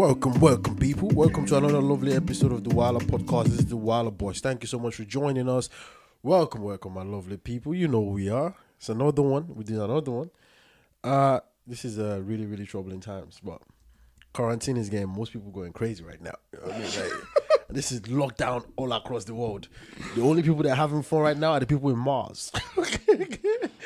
Welcome, people. Welcome to another lovely episode of the Wilder Podcast. This is the Wilder Boys. Thank you so much for joining us. Welcome, my lovely people. You know who we are. It's another one. We did another one. This is really, really troubling times, but quarantine is getting most people going crazy right now. You know what I mean? Like, this is lockdown all across the world. The only people that are having fun right now are the people in Mars.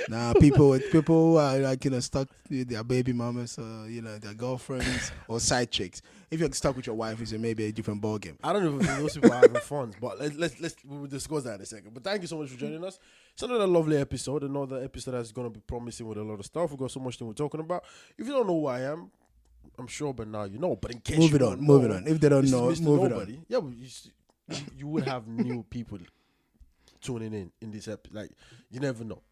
Nah, people are like, stuck with their baby mamas, their girlfriends or side chicks. If you're stuck with your wife, it's maybe a different ballgame. I don't know if those people are having fun, but we'll discuss that in a second. But thank you so much for joining us. It's another lovely episode, another episode that's going to be promising with a lot of stuff. We've got so much thing we're talking about. If you don't know who I am, I'm sure by now you know. But in case moving on. If they don't know, moving on. Yeah, but you would have new people tuning in this episode. Like, you never know.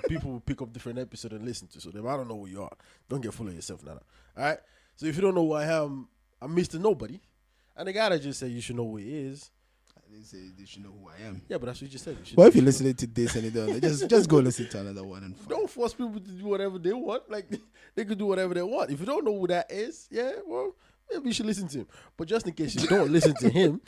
People will pick up different episodes and listen to. So I don't know who you are. Don't get full of yourself, Nana. All right. So if you don't know who I am, I'm Mr. Nobody, and the guy that just said you should know who he is. I didn't say you should know who I am. Yeah, but that's what you just said. Well, if you're listening to this and you don't, just go listen to another one and don't force people to do whatever they want. Like, they could do whatever they want. If you don't know who that is, yeah, well, maybe you should listen to him. But just in case you don't listen to him,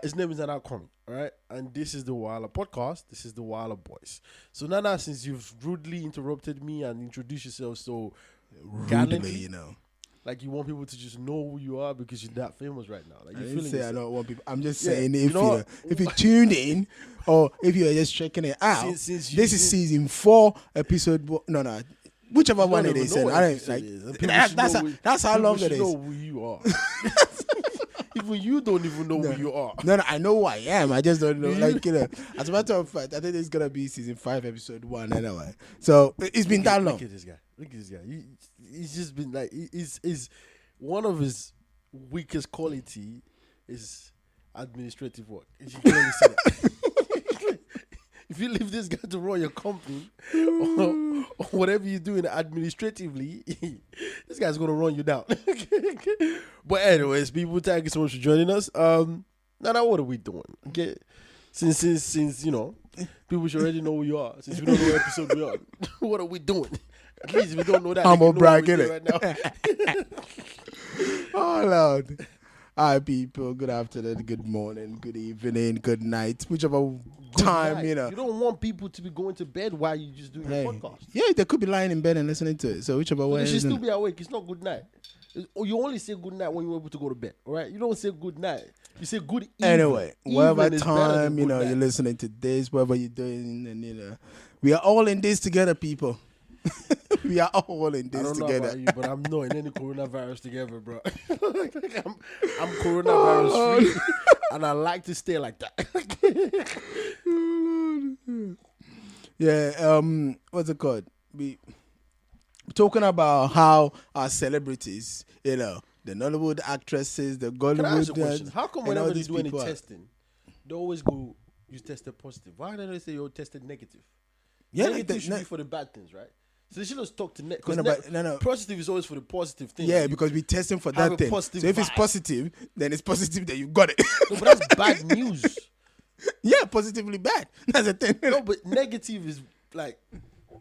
his name is Nana Kwame, all right? And this is the Wilder Podcast. This is the Wilder Boys. So, Nana, since you've rudely interrupted me and introduced yourself so gallantly, like you want people to just know who you are because you're that famous right now. Like, I didn't say I don't want people. I'm just saying if you tuned in or if you're just checking it out, this is season 4, episode. No, whichever one it is. I don't like. That's how long it is. Know who you are. Even you don't even know who you are. No, I know who I am. I just don't know. As a matter of fact, I think it's gonna be season 5, episode 1 anyway. So it's been that long. Look at this guy. He's just been like, he's one of his weakest quality is administrative work. You can clearly see that. If you leave this guy to run your company or whatever you're doing administratively, this guy's gonna run you down. But anyways, people, thank you so much for joining us. Now what are we doing? Okay, since people should already know who you are. Since we don't know what episode we are, what are we doing? At least if we don't know that, I'm gonna brag in it right now. Oh Lord. Hi people, good afternoon, good morning, good evening, good night, whichever time, You don't want people to be going to bed while you just doing your podcast. Yeah, they could be lying in bed and listening to it. So whichever way. They should still be awake. It's not good night. You only say good night when you're able to go to bed, all right? You don't say good night. You say good evening. Anyway, whatever time, you're listening to this, whatever you're doing, and we are all in this together, people. We are all in this together. I don't know about you, but I'm not in any coronavirus together, bro. I'm coronavirus free, and I like to stay like that. Yeah, what's it called? We talking about how our celebrities, the Nollywood actresses, the Gollywood. Can I ask a question? How come whenever they do any testing, they always go, you tested positive? Why don't they say you're tested negative? Yeah, negative should be for the bad things, right? So they should just talk to no. Positive is always for the positive things. Yeah, because we're testing for that thing. So if it's positive, then it's positive that you got it. No, but that's bad news. Yeah, positively bad. That's the thing. No, but negative is like,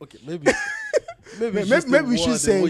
okay, maybe we should say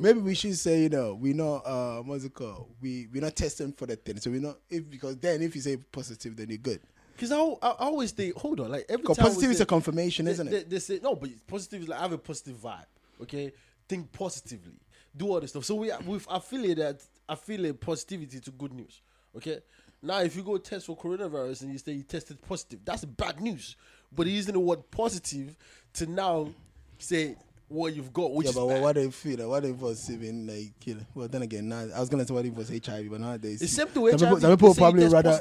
maybe we should say we're not what's it called? We're not testing for the thing. So we're not because then if you say positive, then you're good. Because I always think, hold on, like every time positive is a confirmation, isn't it? They say no, but positive is like have a positive vibe. Okay, think positively, do all this stuff. So we've affiliate positivity to good news. Okay, now if you go test for coronavirus and you say you tested positive, that's bad news. But using the word positive to now say what you've got, which is but bad. What do you feel? What if it was even like well then again, now I was gonna say what if it was HIV, but nowadays except the HIV, some people probably rather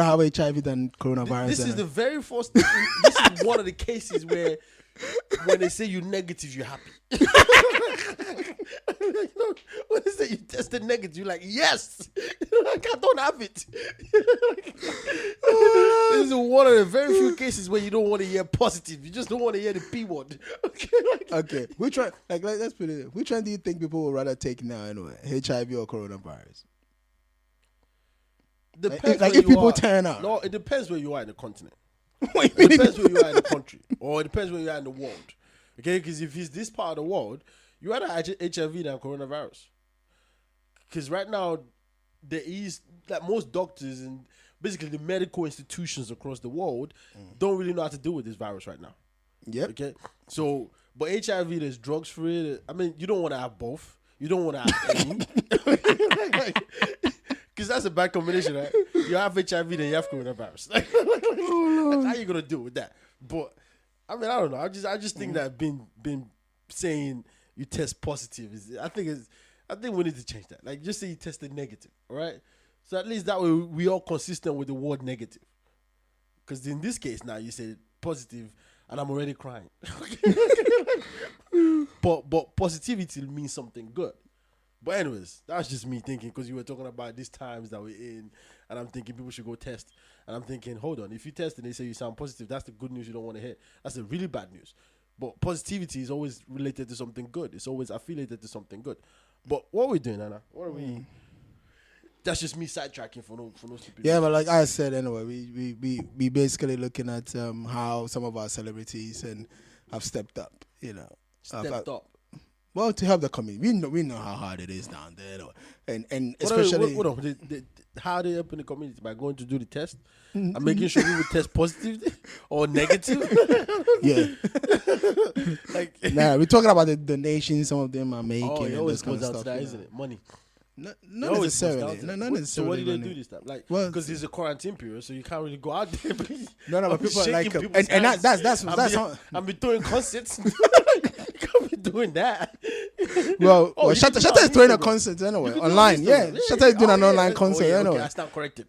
have HIV than coronavirus. This is the very first. This is one of the cases where when they say you're negative, you're happy. When they say you tested negative, you're like, yes, like, I don't have it. This is one of the very few cases where you don't want to hear positive. You just don't want to hear the P word. Okay. Which one? Like, let's put it. Which one do you think people would rather take now anyway? HIV or coronavirus? Depends like if people turn up. No, it depends where you are in the continent. It depends where you are in the country, or it depends where you are in the world. Okay, because if it's this part of the world, you rather HIV than coronavirus. because right now there is that most doctors and basically the medical institutions across the world don't really know how to deal with this virus right now. Yep. Okay. So, but HIV, there's drugs for it. I mean, you don't want to have both. You don't want to have any. Because that's a bad combination, right? You have HIV, then you have coronavirus. Like, how you gonna deal with that? But I mean, I don't know. I just think that been saying you test positive I think we need to change that. Like, just say you tested negative, all right? So at least that way we are consistent with the word negative. Because in this case now you said positive, and I'm already crying. but positivity means something good. But anyways, that's just me thinking, because you were talking about these times that we're in, and I'm thinking people should go test. And I'm thinking, hold on, if you test and they say you sound positive, that's the good news you don't want to hear. That's the really bad news. But positivity is always related to something good. It's always affiliated to something good. But what are we doing, Anna? What are we... That's just me sidetracking for no stupid. Yeah, but like I said, anyway, we basically looking at how some of our celebrities have stepped up, you know. Stepped up. Well, to help the community, we know how hard it is down there, and especially. Hold on. How they help in the community by going to do the test and making sure we would test positive or negative. Yeah. We're talking about the donations some of them are making. Oh, it and always this kind goes of out to stuff, that, isn't it? Money. Not necessarily. Not necessarily. So what do they do this time? Like, because there's a quarantine period, so you can't really go out there. But people like, and that's I'm be doing concerts. You can't be doing that. Well, Shatta is doing a concert anyway, online. Yeah, Shatta is doing an online concert anyway. Okay, I stand corrected.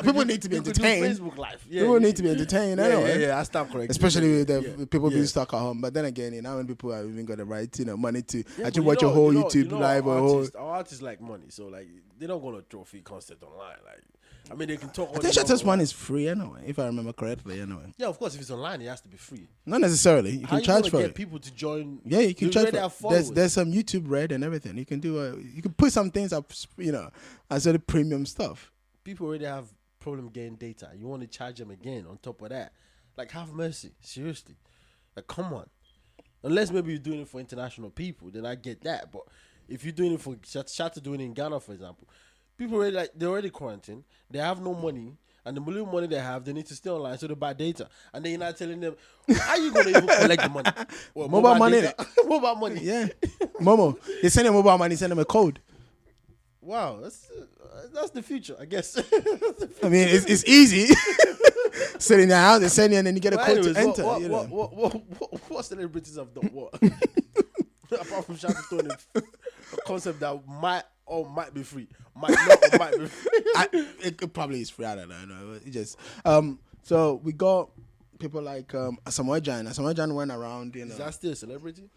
People need to be entertained. Facebook Live. Yeah, people need to be entertained anyway. Yeah, I stand corrected. Especially with the people being stuck at home. But then again, you know, when people have even got the right, money to actually watch a whole YouTube live or whole. Our artists like money, so like they don't go to trophy concert online. Like, I mean, they can talk. I think Shatta's one is free anyway, if I remember correctly. Anyway. Yeah, of course, if it's online, it has to be free. Not necessarily. You can charge for it. Get people to join. Yeah, you can charge for it. There's some YouTube Red and everything. You can do you can put some things up, as sort of premium stuff. People already have problem getting data. You want to charge them again on top of that? Like, have mercy. Seriously. Like, come on. Unless maybe you're doing it for international people, then I get that. But if you're doing it for Shatta doing it in Ghana, for example, people already they're already quarantined. They have no money, and the little money they have, they need to stay online, so they buy data. And then you're not telling them how you gonna even collect the money. Well, mobile money. Mobile money. Yeah. Momo, they send them mobile money. Send them a code. Wow, that's the future, I guess. I mean, it's easy. Sit in your house, they send you, and then you get a code to enter. What celebrities have done what? Apart from Shatta throwing a concept that might be free, might not, or might be free. It probably is free. I don't know. It just so we got people like Asamoah Gyan. Asamoah Gyan went around. Is that still a celebrity?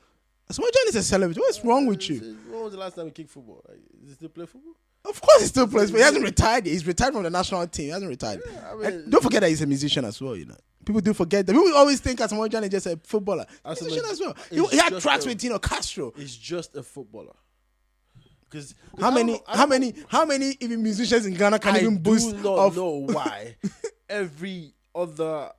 Asamoah Gyan is a celebrity. What's wrong with you? When was the last time he kicked football? Does he still play football? Of course he still plays, but he hasn't retired yet. He's retired from the national team. He hasn't retired. Yeah, I mean, don't forget that he's a musician as well, People do forget that. People always think Asamoah Gyan is just a footballer. He's a musician as well. He had tracks with Castro. He's just a footballer. Because how many even musicians in Ghana can even boost? I do not know why every other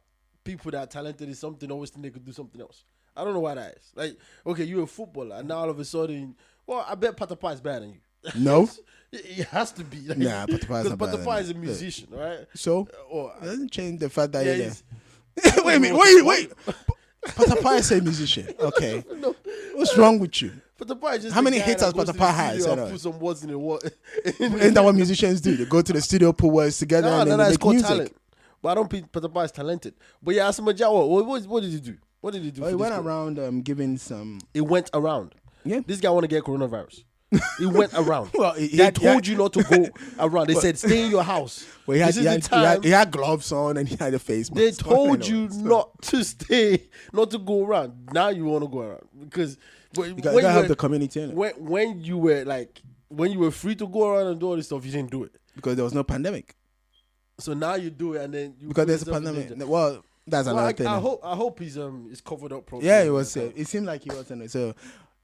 people that are talented is something always think they could do something else. I don't know why that is. Like, okay, you're a footballer, and now all of a sudden, well, I bet Patapaa is better than you. No. It has to be. Like, nah, Patapaa is a musician, right? So, it doesn't change the fact that wait a minute, wait. Patapaa is a musician. Okay. No. What's wrong with you? Patapaa is just how many hits has Patapaa has? Put some words in the word. Isn't that what musicians do? They go to the studio, put words together, and then they make music. Talent. But I don't think Patapaa is talented. But yeah, Asamoah Gyan, what did he do? What did he do? He went around giving some. It went around. Yeah. This guy want to get coronavirus. He went around. Well, they told you not to go around. They said stay in your house. Well, he had gloves on and he had a face mask. They told you not to go around. Now you want to go around because you gotta have the community. When you were free to go around and do all this stuff, you didn't do it because there was no pandemic. So now you do it, and then because there's a pandemic. Well, that's another thing. I hope he's covered up properly. Yeah, it was. It seemed like he wasn't. So.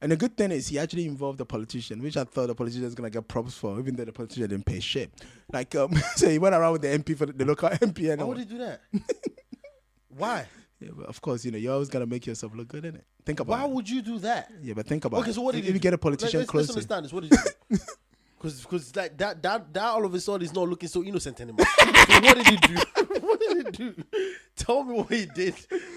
And the good thing is he actually involved the politician, which I thought the politician was going to get props for, even though the politician didn't pay shit. Like, so he went around with the MP for the local MP. Why would he do that? Why? Yeah, but of course, you're always gonna make yourself look good, innit? Think about. Why would you do that? Yeah, but think about. Okay, so what did if you get a politician close? Let's understand this. What did you do? Because like that all of a sudden is not looking so innocent anymore. So what did he do? What did he do? Tell me what he did.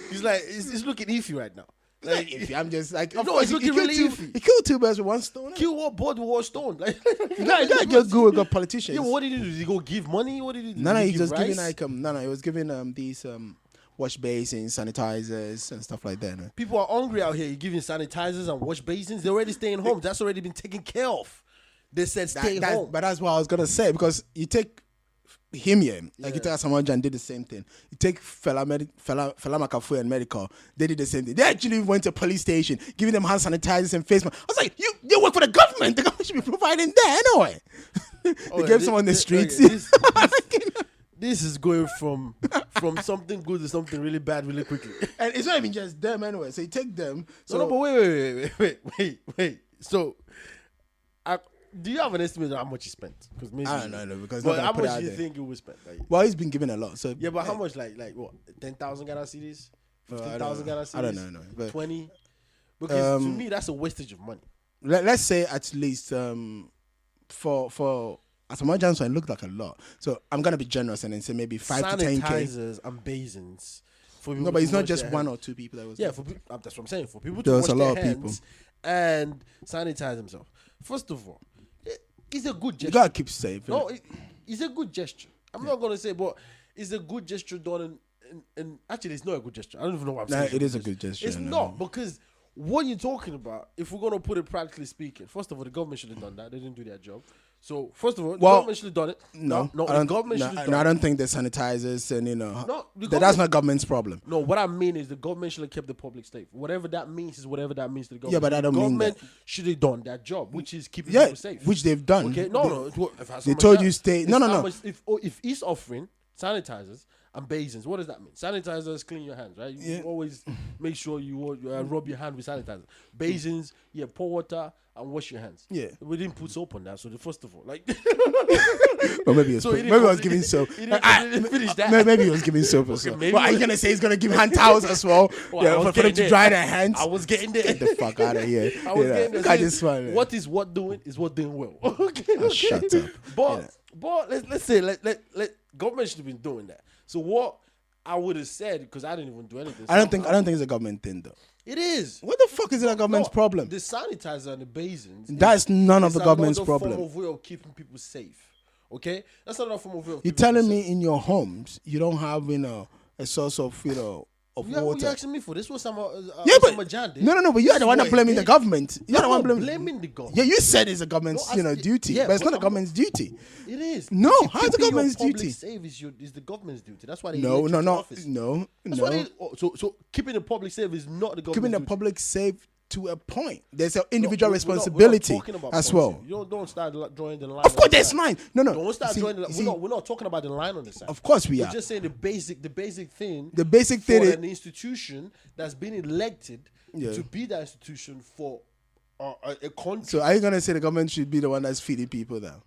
He's like, it's looking iffy right now. Like, if I'm just like, no, it's looking really iffy. He killed 2 birds with 1 stone. Kill what bird with 1 stone? Like, you gotta get good with politicians. Yeah, what did he do? Did he go give money? What did he do? No, he just giving like he was giving these wash basins, sanitizers, and stuff like that. No? People are hungry out here. You're giving sanitizers and wash basins. They're already staying home. That's already been taken care of. They said stay home. But that's what I was gonna say, because you take him here, like you take Asamoah Gyan, did the same thing. You take Fela Makafu and Medikal, they did the same thing. They actually went to a police station, giving them hand sanitizers and face masks. I was like, you work for the government. The government should be providing that anyway. They gave someone the streets. This is going from something good to something really bad really quickly. And it's not even just them anyway. So you take them. So no, but wait. So, do you have an estimate of how much he spent? Because maybe I don't know, because how much do you think he would spend? Like, well, he's been given a lot. So yeah, but how much? Like what? 10,000 Ghana cedis? 15,000 Ghana cedis? I don't know. No, but 20? Because to me, that's a wastage of money. Let's say at least for Asamoah Gyan, it looked like a lot. So I'm gonna be generous and then say maybe 5 to 10K. Sanitizers and basins. No, but it's not just 1 or 2 people that was. Yeah, that's what I'm saying. For people to wash their hands and sanitize themselves. First of all, it's a good gesture. You gotta keep safe. No, it's a good gesture. I'm not gonna say, but it's a good gesture done. And actually, it's not a good gesture. I don't even know what I'm saying. It is a good gesture. It's not, because what you're talking about, if we're gonna put it practically speaking, first of all, the government should have done that. They didn't do their job. So first of all, the government should have done it. I don't think the sanitizers and that's not government's problem. No, what I mean is the government should have kept the public safe. Whatever that means is whatever that means to the government. Yeah, but I don't mean that. The government should have done their job, which is keeping people safe. Which they've done. Okay, no. They told you stay. No. If he's offering sanitizers and basins, what does that mean? Sanitizers clean your hands, right? You always make sure you rub your hand with sanitizer. Basins, pour water and wash your hands. Yeah, we didn't put soap on that, so first of all, like, well, maybe I was giving soap. He didn't finish that. Maybe he was giving soap as well. Well, are you gonna say he's gonna give hand towels as well? For them to dry their hands. I was getting there. Get the fuck out of here. I was getting there. What is what doing is what doing well. Okay. Shut up. But let's say let government should have been doing that. So what I would have said, because I didn't even do anything. I don't think it's a government thing though. It is. What the fuck is it a government's problem? The sanitizer and the basins. That's none of the government's problem. Form of way of keeping people safe. Okay, that's another form of way of. You're telling me in your homes you don't have a source of of water. What are you asking me for? This was Asamoah Gyan did. No, but you are the one that blaming the government. You're the one blaming the government. Yeah, you said it's a government's duty, but it's not the government's duty. It is. No, how is the government's duty? Safe is the government's duty. That's why they no. So keeping the public safe is not the government's keeping the duty. Public safe to a point. There's an individual responsibility as well. You don't start drawing the line. Of course, there's line. No. Don't start drawing the line. We're not talking about the line on the side. Of course we are. We're just saying the basic thing. The basic thing is an institution that's been elected to be that institution for a country. So are you gonna say the government should be the one that's feeding people now?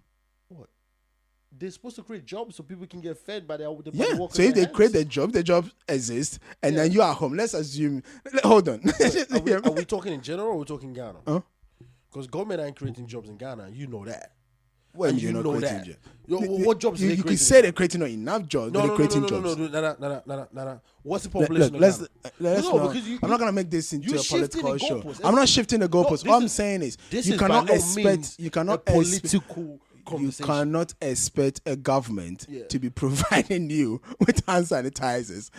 What? They're supposed to create jobs so people can get fed by their So if they create the job exists, and then you are home. Let's assume. Hold on. Are we talking in general or are we talking Ghana? Because government ain't creating jobs in Ghana. You know that. Well, you know that. What jobs are they creating? You can say they're creating not enough jobs, but they're creating jobs. No. What's the population? I'm not gonna make this into a political show. I'm not shifting the goalposts. All I'm saying is you cannot expect a government to be providing you with hand sanitizers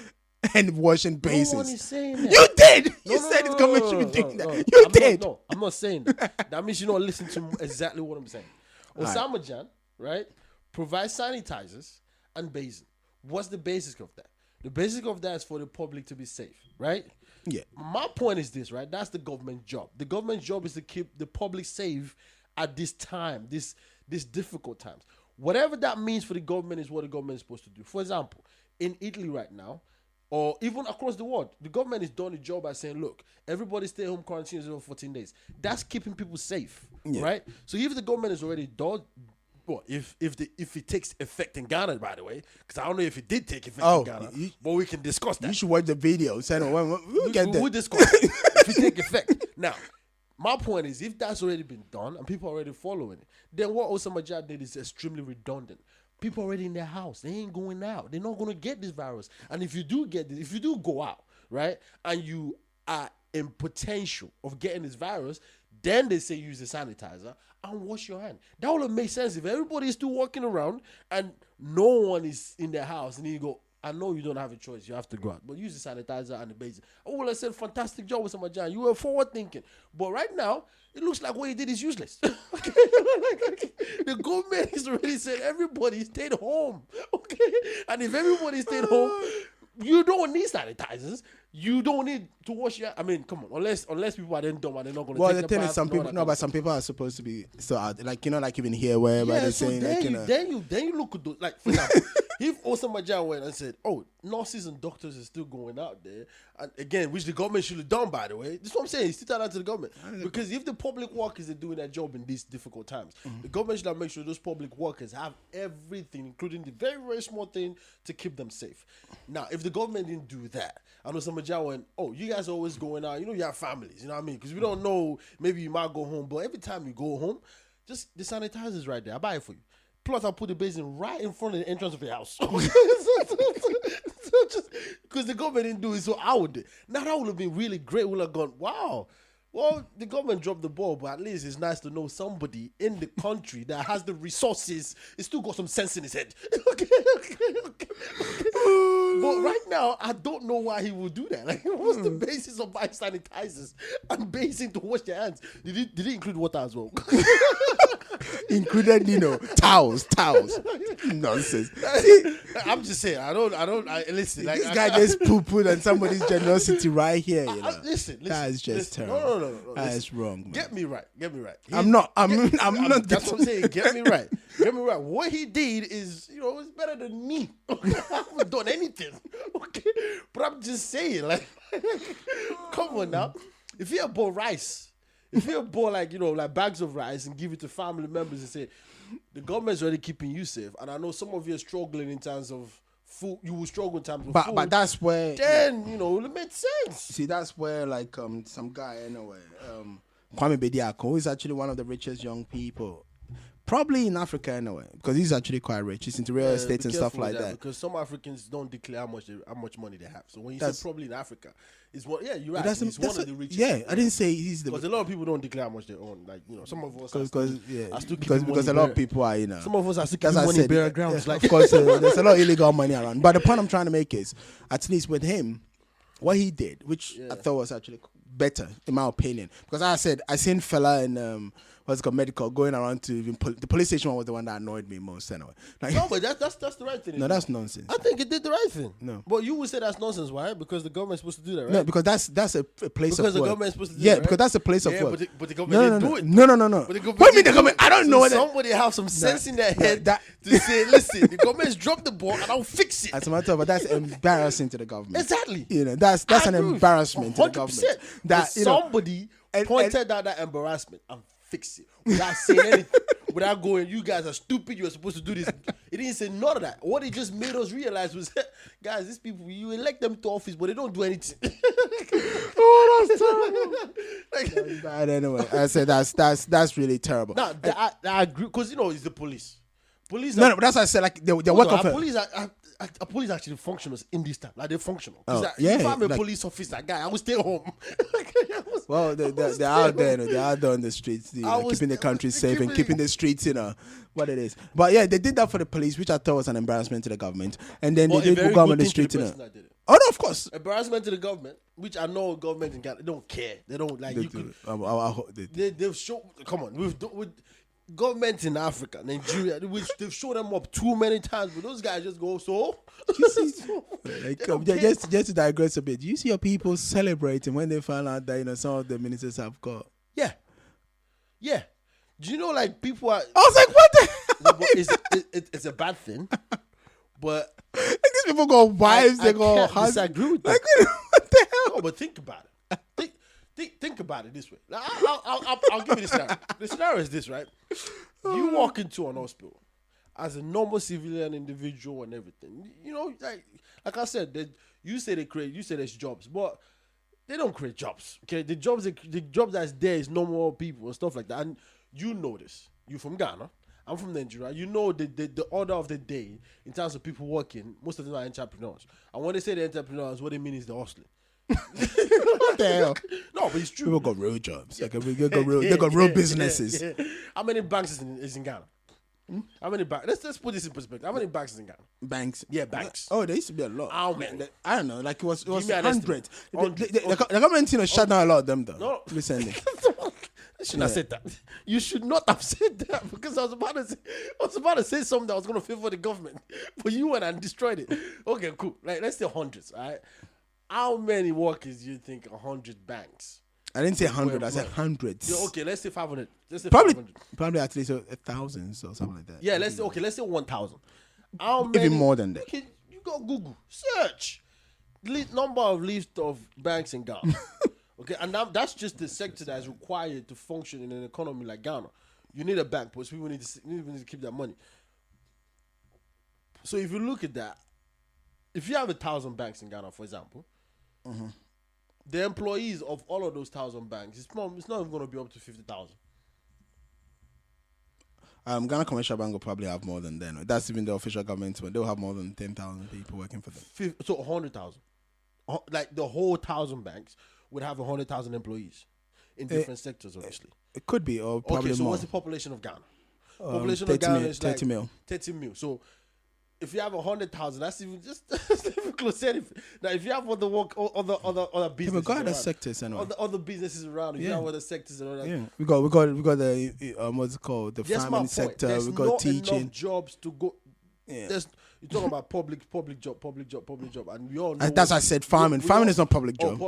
and washing basins. No one is saying that. You did. You said the government should be doing that. You did. No, I'm not saying that. That means you don't listen to exactly what I'm saying. Asamoah Gyan, right, provides sanitizers and basins. What's the basic of that? The basic of that is for the public to be safe, right? Yeah. My point is this, right? That's the government job. The government job is to keep the public safe at this time, this difficult times. Whatever that means for the government is what the government is supposed to do. For example, in Italy right now, or even across the world, the government is doing a job by saying, look, everybody stay home quarantine for 14 days. That's keeping people safe, right? So if the government is already if it takes effect in Ghana, by the way, because I don't know if it did take effect in Ghana, but we can discuss that. You should watch the video. We'll get there. We'll discuss it if it take effect. Now, my point is, if that's already been done and people are already following it, then what Asamoah Gyan did is extremely redundant. People already in their house, they ain't going out. They're not going to get this virus. And if you do get this, if you do go out, right, and you are in potential of getting this virus, then they say use the sanitizer and wash your hand. That would have made sense if everybody is still walking around and no one is in their house and then you go, I know you don't have a choice, you have to go out, but use the sanitizer and the basic. I would have said fantastic job with Asamoah Gyan. You were forward thinking. But right now, it looks like what he did is useless. Okay? The government has already said everybody stayed home. Okay? And if everybody stayed home, you don't need sanitizers. You don't need to wash your. I mean, come on. Unless people are then dumb and they're not going to. Well, the thing is, some people. No, but some people are supposed to be so out. Like like even here, where they're saying then like then you look at those, like for example, if Asamoah Gyan went and said, "Oh, nurses and doctors are still going out there," and again, which the government should have done, by the way. This is what I'm saying. Still out to the government because if the public workers are doing their job in these difficult times, the government should have made sure those public workers have everything, including the very very small thing to keep them safe. Now, if the government didn't do that, I know Asamoah Gyan went, "Oh, you guys are always going out. You know, you have families. You know what I mean? Because we don't know. Maybe you might go home, but every time you go home, just the sanitizer's right there. I'll buy it for you. Plus, I'll put the basin right in front of the entrance of your house. So just because the government didn't do it, so I would. Now that would have been really great. We'll have gone, wow. Well, the government dropped the ball, but at least it's nice to know somebody in the country that has the resources. It's still got some sense in his head. Okay. But right now, I don't know why he would do that. Like, what's the basis of buying sanitizers and basing to wash your hands? Did he include water as well? Included, towels. Nonsense. I'm just saying. Listen. Like, This guy just poo-pooed on somebody's generosity right here. Listen. That is just terrible. No. That's wrong, man. Get me right. I'm not. That's what I'm saying. Get me right. What he did is, it's better than me. I haven't done anything. Okay, but I'm just saying, like, come on now. If you bought rice, if you bought like bags of rice and give it to family members and say, the government's already keeping you safe, and I know some of you are struggling in terms of food. You will struggle in terms of food. But that's where then it makes sense. See, that's where some guy anyway, Kwame Bediako, who is actually one of the richest young people. Probably in Africa anyway, because he's actually quite rich. He's into real estate and stuff like that. Because some Africans don't declare how much money they have. So when you say probably in Africa, it's one. Yeah, you're right. He's one of the richest. Yeah, I didn't say he's the. Because a lot of people don't declare how much they own. Like some of us. Because a lot of people are Some of us are still keeping money bare grounds. Of course, there's a lot of illegal money around. But the point I'm trying to make is, at least with him, what he did, which I thought was actually better in my opinion, because I seen fella in what's called Medikal going around to the police station was the one that annoyed me most anyway. No, but that's the right thing. No, that's nonsense. I think it did the right thing. No, but you would say that's nonsense. Why? Because the government's supposed to do that, right? No, because that's a place of work. Because the government's supposed to do that, right? because that's a place of work. But the government didn't do it. No. What do you mean the government? I don't know. Somebody have some sense in their head to say, listen, the government's dropped the ball and I'll fix it. As a matter of fact, that's embarrassing to the government. Exactly. That's an embarrassment to the government. That somebody pointed out that embarrassment and fix it without saying anything, without going, you guys are stupid, you're supposed to do this. It didn't say none of that. What it just made us realize was, guys, these people, you elect them to office, but they don't do anything. Oh, that's terrible. That's bad anyway. I said that's really terrible. No, I agree, because it's the police. But that's why I said their work of police actually functional in this time. Like they're functional. If I'm a police officer, guy, I will stay home. Well, they're out there. They're out there on the streets, keeping the country safe and keeping the streets, what it is. But yeah, they did that for the police, which I thought was an embarrassment to the government. And then they did go on the streets, Oh no, of course. Embarrassment to the government, which I know government in Ghana, they don't care. They don't like. They've shown. Come on, with governments in Africa, Nigeria, which they've shown them up too many times, but those guys just go, you see, just to digress a bit, you see your people celebrating when they find out that some of the ministers have got. Yeah. Do you know people are? I was like, what the hell? It's a bad thing, but these people got wives, they go husbands. Disagree with that. What the hell? No, but think about it. Think about it this way. I'll give you the scenario. The scenario is this, right? You walk into an hospital as a normal civilian individual and everything. You know, like I said, you say there's jobs, but they don't create jobs. Okay, the jobs that's there is normal people and stuff like that. And you know this. You from Ghana. I'm from Nigeria. You know the order of the day in terms of people working. Most of them are entrepreneurs. And when they say the entrepreneurs, what they mean is the hustling. What the hell? No, but it's true. People got real jobs. They got real businesses. Yeah. How many banks is in Ghana? How many banks? Let's put this in perspective. How many banks is in Ghana? Banks. Yeah, banks. Oh, there used to be a lot. How many? I don't know. Like it was Give me an hundreds. estimate. The government, shut down a lot of them though. No. Recently. I shouldn't have said that. You should not have said that because I was about to say something that was going to favor the government, but you went and destroyed it. Okay, cool. Like, let's say hundreds. All right. How many workers do you think 100 banks? I didn't say 100. I said hundreds. Yeah, okay, let's say 500. Let's say probably 500. Probably at least thousands or something like that. Yeah, let's say 1,000. How many? Even more than that. You go Google search number of list of banks in Ghana. Okay, and that's just the sector that is required to function in an economy like Ghana. You need a bank, because people need to keep that money. So if you look at that, if you have 1,000 banks in Ghana, for example, the employees of all of those 1,000 banks, it's not even going to be up to 50,000. Ghana Commercial Bank will probably have more than that. That's even the official government, but they'll have more than 10,000 people working for them. So 100,000. Like the whole 1,000 banks would have 100,000 employees in different sectors, obviously. It could be, or probably more. So what's the population of Ghana? Population of Ghana is 30 mil. 30 mil. So if you have 100,000, that's even even close to anything. Now, if you have other businesses, Yeah, but God, other sectors anyway. Other businesses around. If you have other sectors and all that. Yeah, we got the what's it called, the farming sector. There's we got not teaching enough jobs to go. Yeah. You're talking about public job, and we all know. that's why I said farming. Farming is not public job.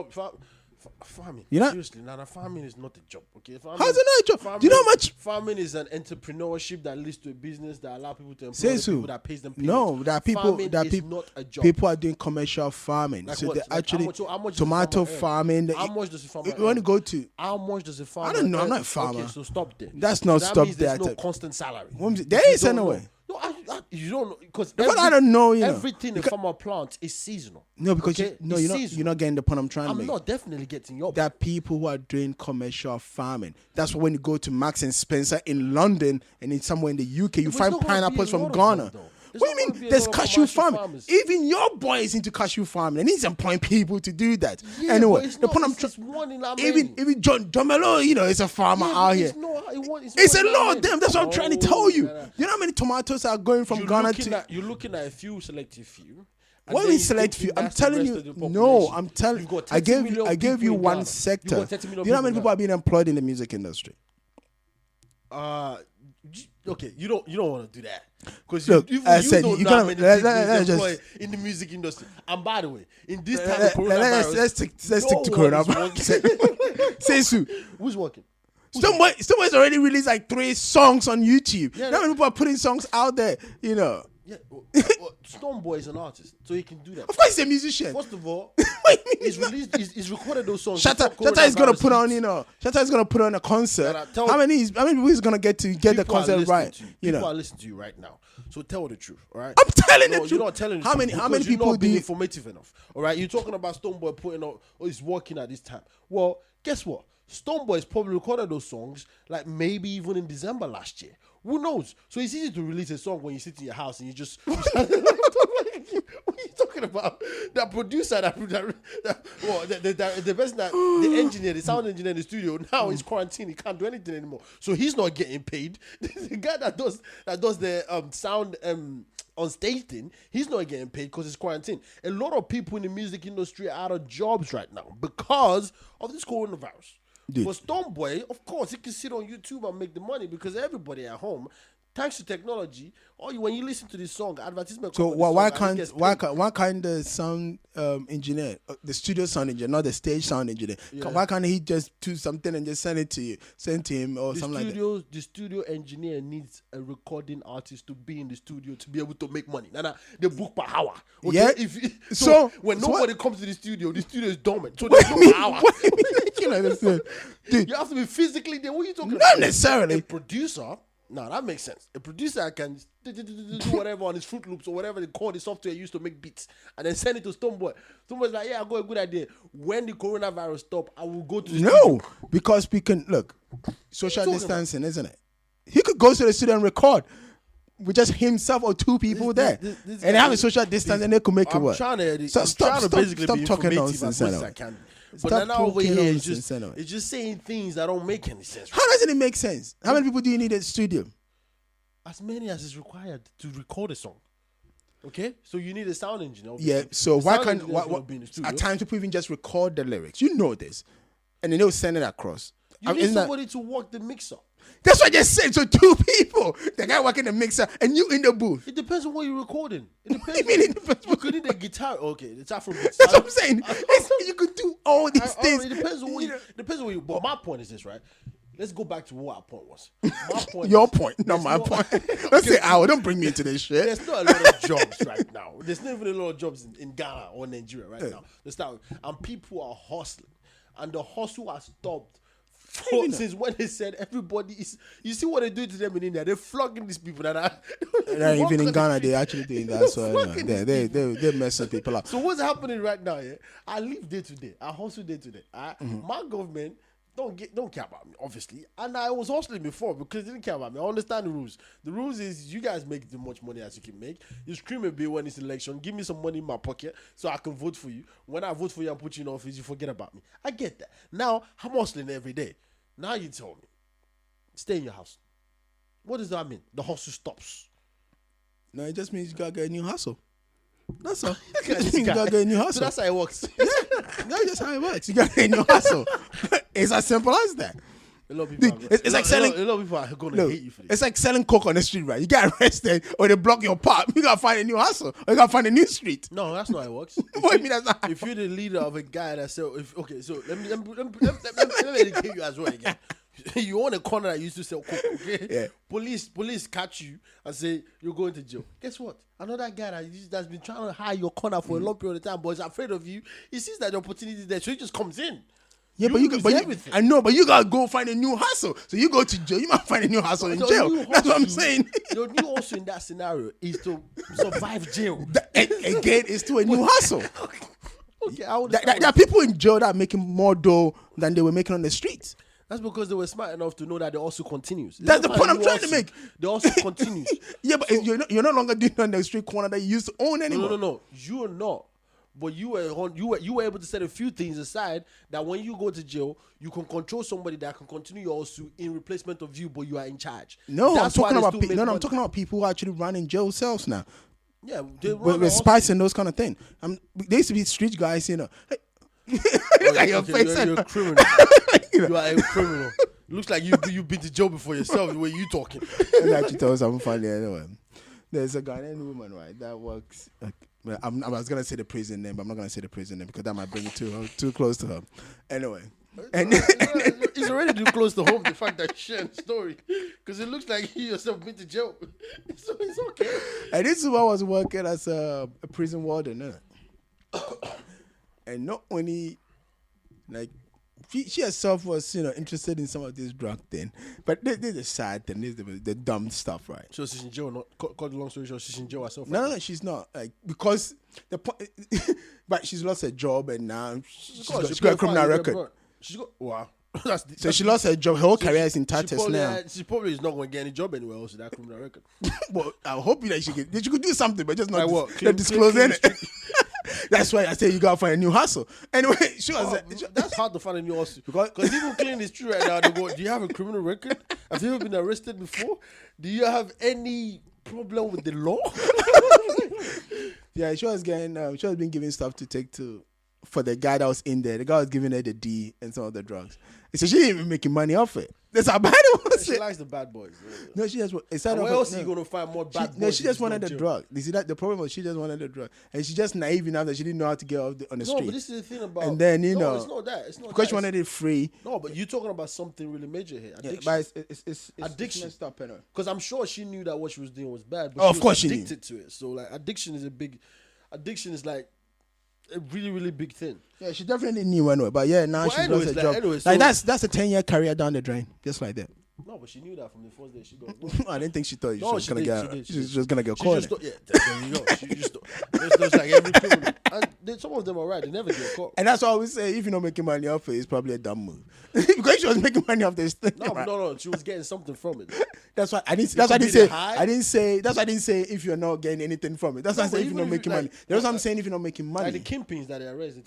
Farming. You know? Seriously, farming is not a job. Okay, farming, how's it not a job? Farming, Do you know how much? Farming is an entrepreneurship that leads to a business that allows people to employ Say so. people that pays them. Payments. No, there are people. Farming There are is people. not a job. People are doing commercial farming. Like so what? they Like actually how much tomato does a farmer farming. How much does a farmer? You want to go to? How much does a farmer? I don't know. I'm earn? not a farmer. Okay, so stop there. That's not So that stop means there. There's no constant salary. There is anyway. No, you don't know because I don't know. Everything a farmer plants is seasonal. No, because okay? you're not getting the point I'm trying to make. I'm not definitely getting your. There are people who are doing commercial farming. That's why when you go to Marks and Spencer in London and in somewhere in the UK, you find pineapples from Ghana. What do you mean? There's cashew farming. Farmers. Even your boy is into cashew farming, and he's employing people to do that. Yeah, anyway, the point I'm trying. Even John Melo, is a farmer out here. It's a lot of them. That's what I'm trying to tell you. You know how many tomatoes are going from Ghana to? You're looking at a few selective few. What do we select few? I'm telling you. No, I'm telling you. I gave you one sector. You know how many people are being employed in the music industry? Okay, you don't want to do that because you don't know how many people employed in the music industry. And by the way, in this time of coronavirus, let's stick to coronavirus. Say so. Who's working? Somebody's already released like 3 songs on YouTube. Yeah, how many people are putting songs out there? Yeah, Stonebwoy is an artist, so he can do that. Of course, he's a musician. First of all, he's recorded those songs. Shatta is gonna put on, Shatta is gonna put on a concert. How many people is gonna get the concert right? People are listening to you right now. So tell the truth, all right? I'm telling the truth. You're not telling the truth. How many people you're not being informative enough, all right? You're talking about Stonebwoy putting on, he's working at this time. Well, guess what? Stonebwoy's probably recorded those songs like maybe even in December last year. Who knows? So it's easy to release a song when you sit in your house and you just. What are you talking about? That producer, the person the engineer, the sound engineer in the studio now is quarantined. He can't do anything anymore. So he's not getting paid. The guy that does the sound on stage thing, he's not getting paid because it's quarantine. A lot of people in the music industry are out of jobs right now because of this coronavirus. Dude. But Stonebwoy, of course, he can sit on YouTube and make the money because everybody at home, thanks to technology, when you listen to this song, advertisement. So why can't the sound engineer, the studio sound engineer, not the stage sound engineer, why can't he just do something and just send to him or something like that? The studio engineer needs a recording artist to be in the studio to be able to make money. The book per hour. Okay? Yeah. So when nobody comes to the studio is dormant. So there's no power. Dude, you have to be physically there. What are you talking about? Not necessarily. A producer No, that makes sense. A producer can do whatever on his Fruit Loops or whatever they call the software used to make beats and then send it to Stoneboy. Stoneboy's like, yeah, I got a good idea. When the coronavirus stop, I will go to the studio. Because we can, look, social distancing, isn't it? He could go to the studio and record with just himself or two people there. And they have a social distance and they could make it work. I'm trying to stop talking nonsense. But now over here, it's just saying things that don't make any sense. How doesn't it make sense? How many people do you need at the studio? As many as is required to record a song. Okay? So you need a sound engineer. Yeah, so why can't at times people even just record the lyrics? You know this. And then they'll send it across. You need somebody to work the mixer. That's what I just said. So two people, the guy working the mixer and you in the booth. It depends on what you're recording. It depends. What do you mean it depends? You could need a guitar. Okay, it's Afro beats. That's what I'm saying. You could do all these things. It depends on what you. Depends on what you. But my point is this, right? Let's go back to what our point was. My point. Your point, not my point. Let's say our. Don't bring me into this shit. There's not a lot of jobs right now. There's not even a lot of jobs in Ghana or Nigeria right now. And people are hustling, and the hustle has stopped. Since when they said everybody is, you see what they do to them in India? They're flogging these people that are. Even in Ghana, they actually doing that. So they're messing people up. So what's happening right now? Yeah, I live day to day. I hustle day to day. My government don't care about me, obviously, and I was hustling before because they didn't care about me. I understand the rules. The rules is you guys make as much money as you can make. You scream a bit when it's election. Give me some money in my pocket so I can vote for you. When I vote for you and put you in office, you forget about me. I get that. Now I'm hustling every day. Now you tell me, stay in your house. What does that mean? The hustle stops. No, it just means you gotta get a new hustle. That's all. It just means you gotta get a new hustle. So that's how it works. Yeah, that's just how it works. You gotta get a new hustle. It's as simple as that. A lot of people it's like selling. A lot of people are gonna hate you for this. It's like selling coke on the street, right? You get arrested or they block your path. You gotta find a new hustle. Or you gotta find a new street. No, that's not how it works. What do you mean that's not? If you're the leader of a guy that sell, so let me educate you as well again. You own a corner that used to sell coke, okay? Yeah. Police catch you and say you're going to jail. Guess what? Another guy that's been trying to hide your corner for a long period of time, but is afraid of you. He sees that the opportunity is there, so he just comes in. Yeah, but I know, but you gotta go find a new hustle. So you go to jail, you might find a new hustle in jail. That's what I'm saying. The new hustle in that scenario is to survive jail. Again, it's to a new hustle. Okay, there are people in jail that are making more dough than they were making on the streets. That's because they were smart enough to know that the hustle continues. That's the point I'm trying to make. The hustle continues. Yeah, but you're no longer doing it on the street corner that you used to own anymore. No. You're not. But you were able to set a few things aside that when you go to jail, you can control somebody that can continue your hustle in replacement of you, but you are in charge. No, I'm talking about people who actually run in jail cells now. Yeah, with spice and those kind of things. They used to be street guys, you know. Look at your face. You're a criminal. You are a criminal. Looks like you've been to jail before yourself. The way you talking. Let me actually tell you something funny. Anyway, there's a Ghanaian woman, right, that works. I was gonna say the prison name, but I'm not gonna say the prison name because that might bring it too close to her. Anyway, and it's already too close to home. The fact that you're sharing the story, because it looks like you yourself been to jail, so it's okay. And this woman was working as a prison warden, and not only like she herself was, interested in some of this drug thing, but there's the sad thing, there's the dumb stuff, right? So she's in jail. Not cut the long story short, she's in jail herself. No, she's not. Like because the point, but she's lost her job and now she's got a criminal record. Wow. So she lost her job. Her whole career is in tatters now. She probably is not going to get any job anywhere else with that criminal record. Well, I hope that she could do something, but just not like disclosing it. That's why I say you gotta find a new hustle. Anyway, that's hard to find a new hustle because people clean the street right now. They go, "Do you have a criminal record? Have you ever been arrested before? Do you have any problem with the law?" Yeah, she was been giving stuff to take for the guy that was in there. The guy was giving her the D and some of the drugs. So she didn't even making money off it. That's how bad it was. She likes the bad boys. No, she just. Where else are you going to find more bad boys? No, she just wanted the drug. You see that the problem was she just wanted the drug, and she's just naive enough that she didn't know how to get off on the street. No, but this is the thing about. And then it's not that. It's not because she wanted it free. No, but you're talking about something really major here. Addiction. Yeah, but it's addiction. Stop, anyway. Because I'm sure she knew that what she was doing was bad. But of course she was addicted to it. So like addiction is like a really, really big thing. Yeah, she definitely knew anyway. But yeah, now she's lost her job. Anyway, so that's a 10-year career down the drain, just like that. No, but she knew that from the first day she got. I didn't think she thought No, she was gonna get. she She did. was gonna get She caught. just thought, yeah, there you go. She just thought, it's like every criminal. And some of them are right. They never get caught. And that's why I always say, if you're not making money off it, it's probably a dumb move. Because she was making money off this thing. No, right? no. She was getting something from it. That's why I didn't. It That's why I could didn't be say. the high. I didn't say. That's why I didn't say if you're not getting anything from it. That's why I No, said but if you're not even if making you, money. like, That's what I'm saying. If you're not making money. Like the kingpins that they arrest, they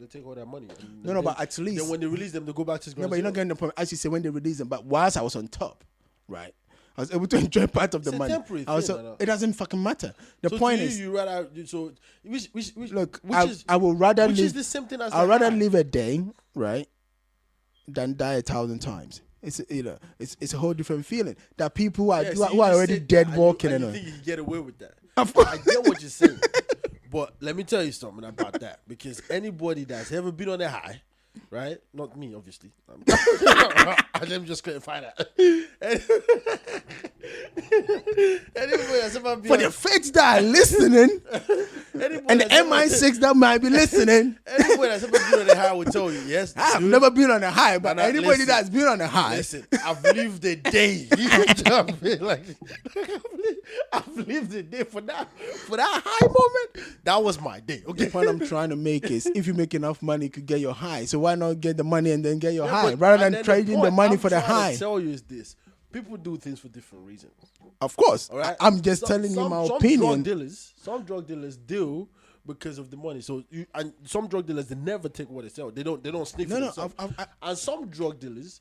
take all their money. And No, then, but at least then when they release them, they go back to no, but you're not getting the point. As you say, when they release them, but whilst I was on top, right, I was able to enjoy part of the It's a money. temporary I was thing, so, I know. it doesn't fucking matter. The So point to is, you rather so which look, which I will rather which live. is the same thing as I'd the rather high. live a day, right, than die 1,000 times. It's it's a whole different feeling. That people who are, Yeah, who so are, you who are just already said dead that walking and and you all. think you can get away with that. Of course. I get what you're saying, but let me tell you something about that because anybody that's ever been on a high, right? Not me, obviously. I'm just clarify that. Anybody that's ever been For the feds that are listening, anybody and the that's ever- MI6 that might be listening, Anybody that's ever been on a high will tell you, yes. I've dude, never been on a high, but Nah, anybody listen. that's been on a high, Listen, I've lived a day. You know what I mean? Like, I've lived a day for that high moment. That was my day. Okay. the point I'm trying to make is if you make enough money, you could get your high. So why not get the money and then get your high but- rather and than then trading the point money I'm for the trying to high? tell you is this: people do things for different reasons. Of course, All right. I'm just telling you my opinion. Some drug dealers deal because of the money. So and some drug dealers they never take what they sell. They don't sniff No, it no, themselves. I- And some drug dealers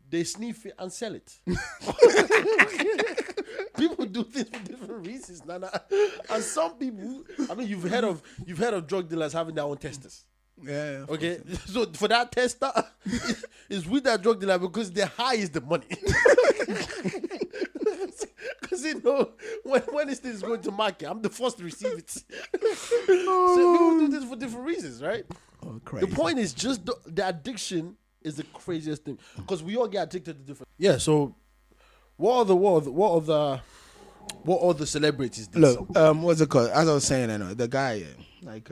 they sniff it and sell it. People do things for different reasons, Nana. And some people, I mean, you've heard of drug dealers having their own testers. Yeah. of Okay, so for that tester, it's with that drug dealer because the high is the money. Because you know when this thing is going to market, I'm the first to receive it. So people do this for different reasons, right? Oh, crazy. The point is just the addiction is the craziest thing because we all get addicted to different. Yeah. So what other celebrities did Look, something? what's it called? As I was saying, I know the guy, like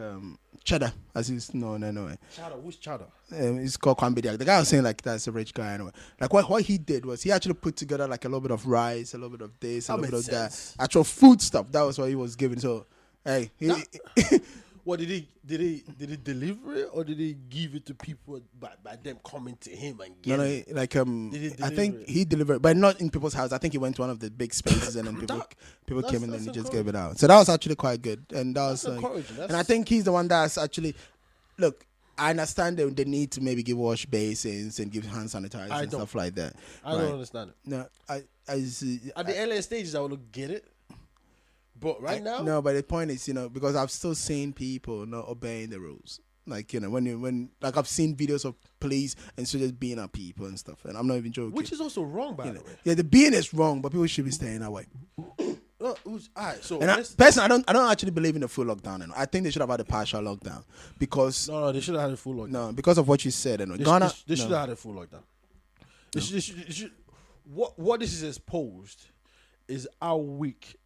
Cheddar, as he's known anyway. Chada, who's Chada? It's called Kwambidia. The guy was saying like that's a rich guy anyway. Like what he did was he actually put together like a little bit of rice, a little bit of this, a That little bit of makes sense. that, actual food stuff. That was what he was giving. So, hey, What did he deliver it or did he give it to people by them coming to him and no, getting it? like Did he I deliver think it? he delivered, but not in people's house. I think he went to one of the big spaces and then people That's- came in and that's he just encouraging. gave it out. So that was actually quite good, and that was That's encouraging. and I think he's the one that's actually look. I understand the need to maybe give wash basins and give hand sanitizer I and don't. stuff like that. I Right. don't understand it. No, I see. At the earlier stages, I would get it, but right now, No, but the point is, because I've still seen people not obeying the rules. Like, when like I've seen videos of police and soldiers being at people and stuff, and I'm not even joking. which is also wrong by You the know, way. yeah, the being is wrong, but people should be staying away. All right, so And let's- personally, I don't actually believe in a full lockdown. I think they should have had a partial lockdown because no, they should have had a full lockdown. because of what you said. Ghana, They should have had a full lockdown. They should- what this is exposed is how weak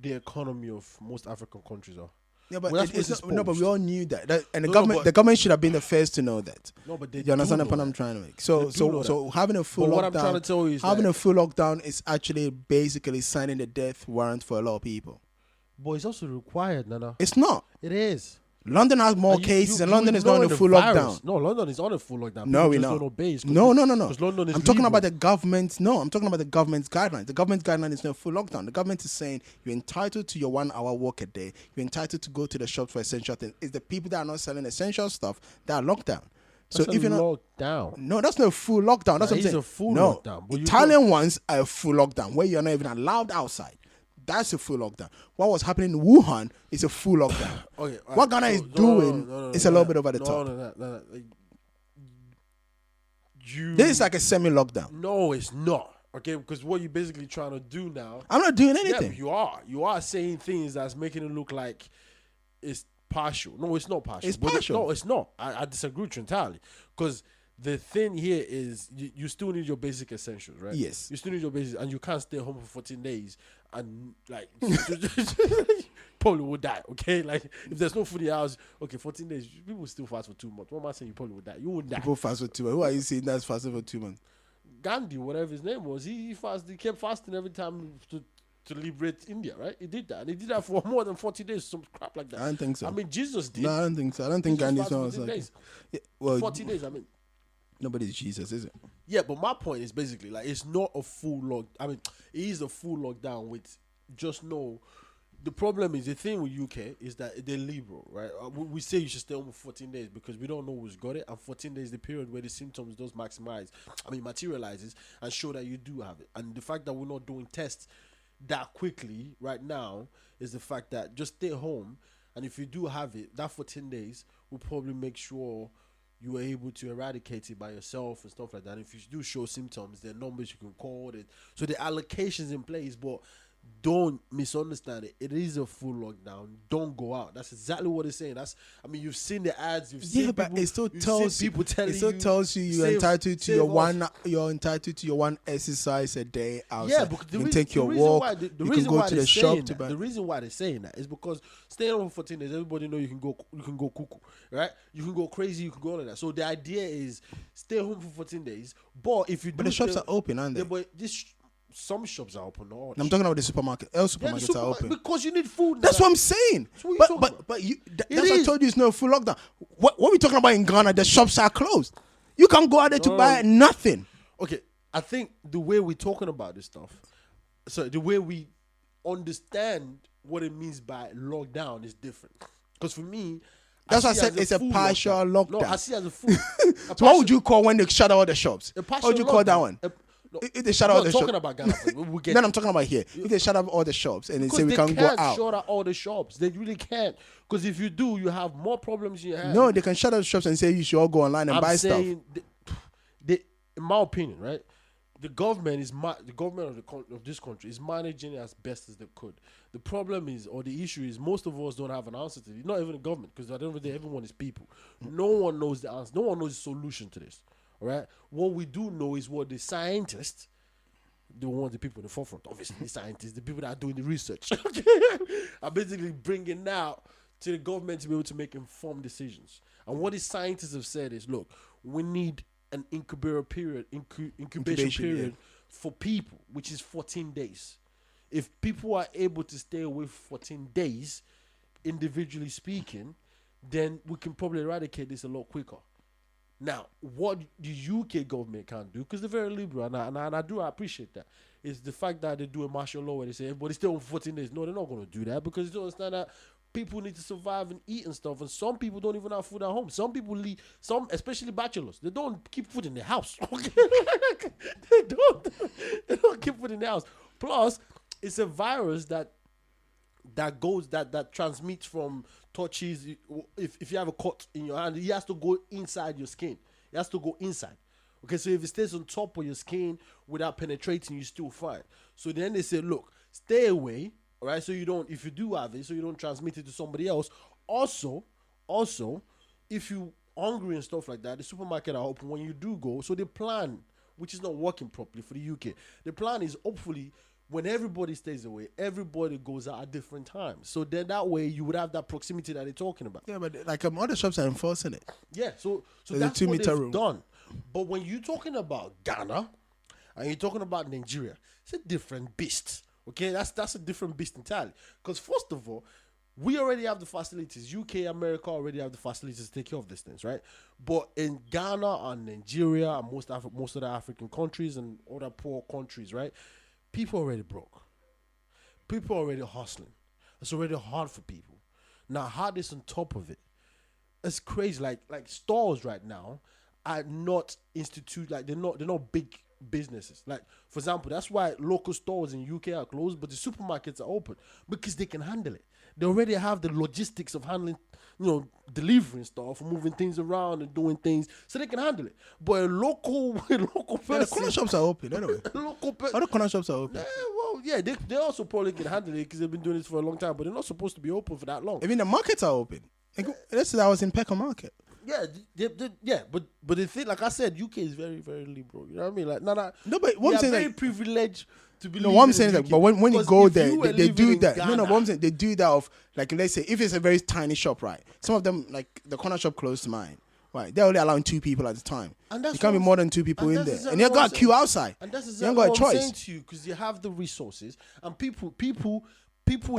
the economy of most African countries are. yeah, but Well, that's it's what's not, no, but we exposed. all knew that, and the No, government, but- the government should have been the first to know that. No, but they You understand do the point know I'm that. trying to make? They So do know so having a full But lockdown. what I'm trying to tell you is having that- a full lockdown is actually basically signing the death warrant for a lot of people. But it's also required, Nana. It's not. It is. London has more You- cases, you- and you London is not ignore on a the full virus. lockdown. No, London is on a full lockdown. No, People we're just not. don't obey. It's 'cause No. Because London is I'm talking legal. about the government. No, I'm talking about the government's guidelines. The government's guideline is not full lockdown. The government is saying you're entitled to your 1 hour work a day. You're entitled to go to the shops for essential things. It's the people that are not selling essential stuff that are locked down. So That's if a you're not, lockdown. no, that's not a full lockdown. That's That what I'm is saying. a full no, lockdown, but you Italian ones are a full lockdown where you're not even allowed outside. That's a full lockdown. What was happening in Wuhan is a full lockdown. Okay, all What right. Ghana is So- doing is a little bit over the no, top. No. Like, you. This is like a semi-lockdown. No, it's not. Okay, because what you're basically trying to do now. I'm not doing Yeah, anything. but you are. You are saying things that's making it look like it's partial. No, it's not partial. It's But partial. No, it's not. I disagree with you entirely. Because the thing here is you still need your basic essentials, right? Yes. You still need your basic, and you can't stay home for 14 days and like probably will die. Okay, like if there's no food in your house, okay, 14 days, people still fast for 2 months. What am I saying? You probably would die. You wouldn't die. People fast for 2 months. Who are you saying that's fasting for 2 months? Gandhi, whatever his name was, he kept fasting every time to liberate India, right? He did that. And he did that for more than 40 days, some crap like that. I don't think so. I mean, Jesus did. No, I don't think so. I don't think Gandhi's one was like... days. Yeah, well, 40 days, I mean. Nobody's Jesus, is it? Yeah, but my point is basically, like, it's not a full lock. I mean, it is a full lockdown with just no... The problem is, the thing with UK is that they're liberal, right? We say you should stay home for 14 days because we don't know who's got it. And 14 days is the period where the symptoms does materializes and show that you do have it. And the fact that we're not doing tests that quickly right now is the fact that just stay home. And if you do have it, that 14 days will probably make sure you are able to eradicate it by yourself and stuff like that. If you do show symptoms, there are numbers you can call it. So the allocation's in place, but don't misunderstand it. It is a full lockdown. Don't go out. That's exactly what it's saying. You've seen the ads. You've seen but people, it still tells people telling it still tells you you're entitled to you're entitled to your one exercise a day outside. Yeah, because you can take your walk. You can go to the shop to buy. The reason why they're saying that is because staying home for 14 days, everybody know you can go cuckoo, right? You can go crazy. You can go all of that. So the idea is stay home for 14 days. But if you but the shops are open, aren't they? Yeah, but some shops are open. I'm talking about the supermarket. Supermarkets are open because you need food. That's what I'm saying. That's what I told you. It's no full lockdown. What we're talking about in Ghana? The shops are closed. You can't go out there to buy nothing. Okay, I think the way we're talking about this stuff, so the way we understand what it means by lockdown is different. Because for me, that's why I said it's a partial lockdown. No, I see it as a full. So what would you call when they shut all the shops? What would you call that one? If they shut out the shops, talking about Ghana. Then I'm talking about here. If they shut up all the shops and they say we can't go out, shut out all the shops. They really can't, because if you do, you have more problems in your hand. No, they can shut out the shops and say you should all go online and buy stuff. In my opinion, right? The government of this country is managing it as best as they could. The problem is, or the issue is, most of us don't have an answer to it. Not even the government, because at the end of the day, everyone is people. No one knows the answer. No one knows the solution to this. Right? What we do know is what the scientists, the people in the forefront, obviously the scientists, the people that are doing the research, are basically bringing out to the government to be able to make informed decisions. And what the scientists have said is, look, we need an incubation period for people, which is 14 days. If people are able to stay away for 14 days, individually speaking, then we can probably eradicate this a lot quicker. Now, what the UK government can't do, because they're very liberal, and I appreciate that, is the fact that they do a martial law where they say everybody stay on 14 days. No, they're not going to do that, because they don't understand that people need to survive and eat and stuff, and some people don't even have food at home. Some people especially bachelors, they don't keep food in their house. They don't keep food in their house. Plus, it's a virus that transmits from touches. If you have a cut in your hand, it has to go inside your skin. It has to go inside. Okay, so if it stays on top of your skin without penetrating, you still fine. So then they say, look, stay away, all right? So you don't, if you do have it, so you don't transmit it to somebody else. Also, if you hungry and stuff like that, the supermarket are open when you do go. So the plan, which is not working properly for the UK, the plan is hopefully, when everybody stays away, everybody goes out at different times. So then that way you would have that proximity that they're talking about. Yeah, but like other shops are enforcing it. Yeah, so that's what they've done. But when you're talking about Ghana and you're talking about Nigeria, it's a different beast. Okay, that's a different beast entirely. Because first of all, we already have the facilities. UK, America already have the facilities to take care of these things, right? But in Ghana and Nigeria and most of the African countries and other poor countries, right? People already broke. People already hustling. It's already hard for people. Now, hard is on top of it. It's crazy. Like stores right now are not they're not big businesses. Like, for example, that's why local stores in UK are closed, but the supermarkets are open because they can handle it. They already have the logistics of handling, delivering stuff, moving things around and doing things, so they can handle it. But a local person, the corner shops are open anyway. Other corner shops are open. They also probably can handle it because they've been doing this for a long time, but they're not supposed to be open for that long. I mean, the markets are open. Let's say I was in Peckham Market. Yeah, but the thing, like I said, UK is very, very liberal. You know what I mean? Like, no, but what I'm saying, very privileged to be. No, what I'm saying is, like, but when you go there, they do that. Ghana, what I'm saying, they do that of, like, let's say if it's a very tiny shop, right? Some of them, like the corner shop close to mine, Right, they're only allowing 2 people at a time. And that's you can't be what more than 2 people in there, exactly and you what got I'm to queue outside. And that's you exactly ain't got a what I'm choice. saying to you, because you have the resources, and people in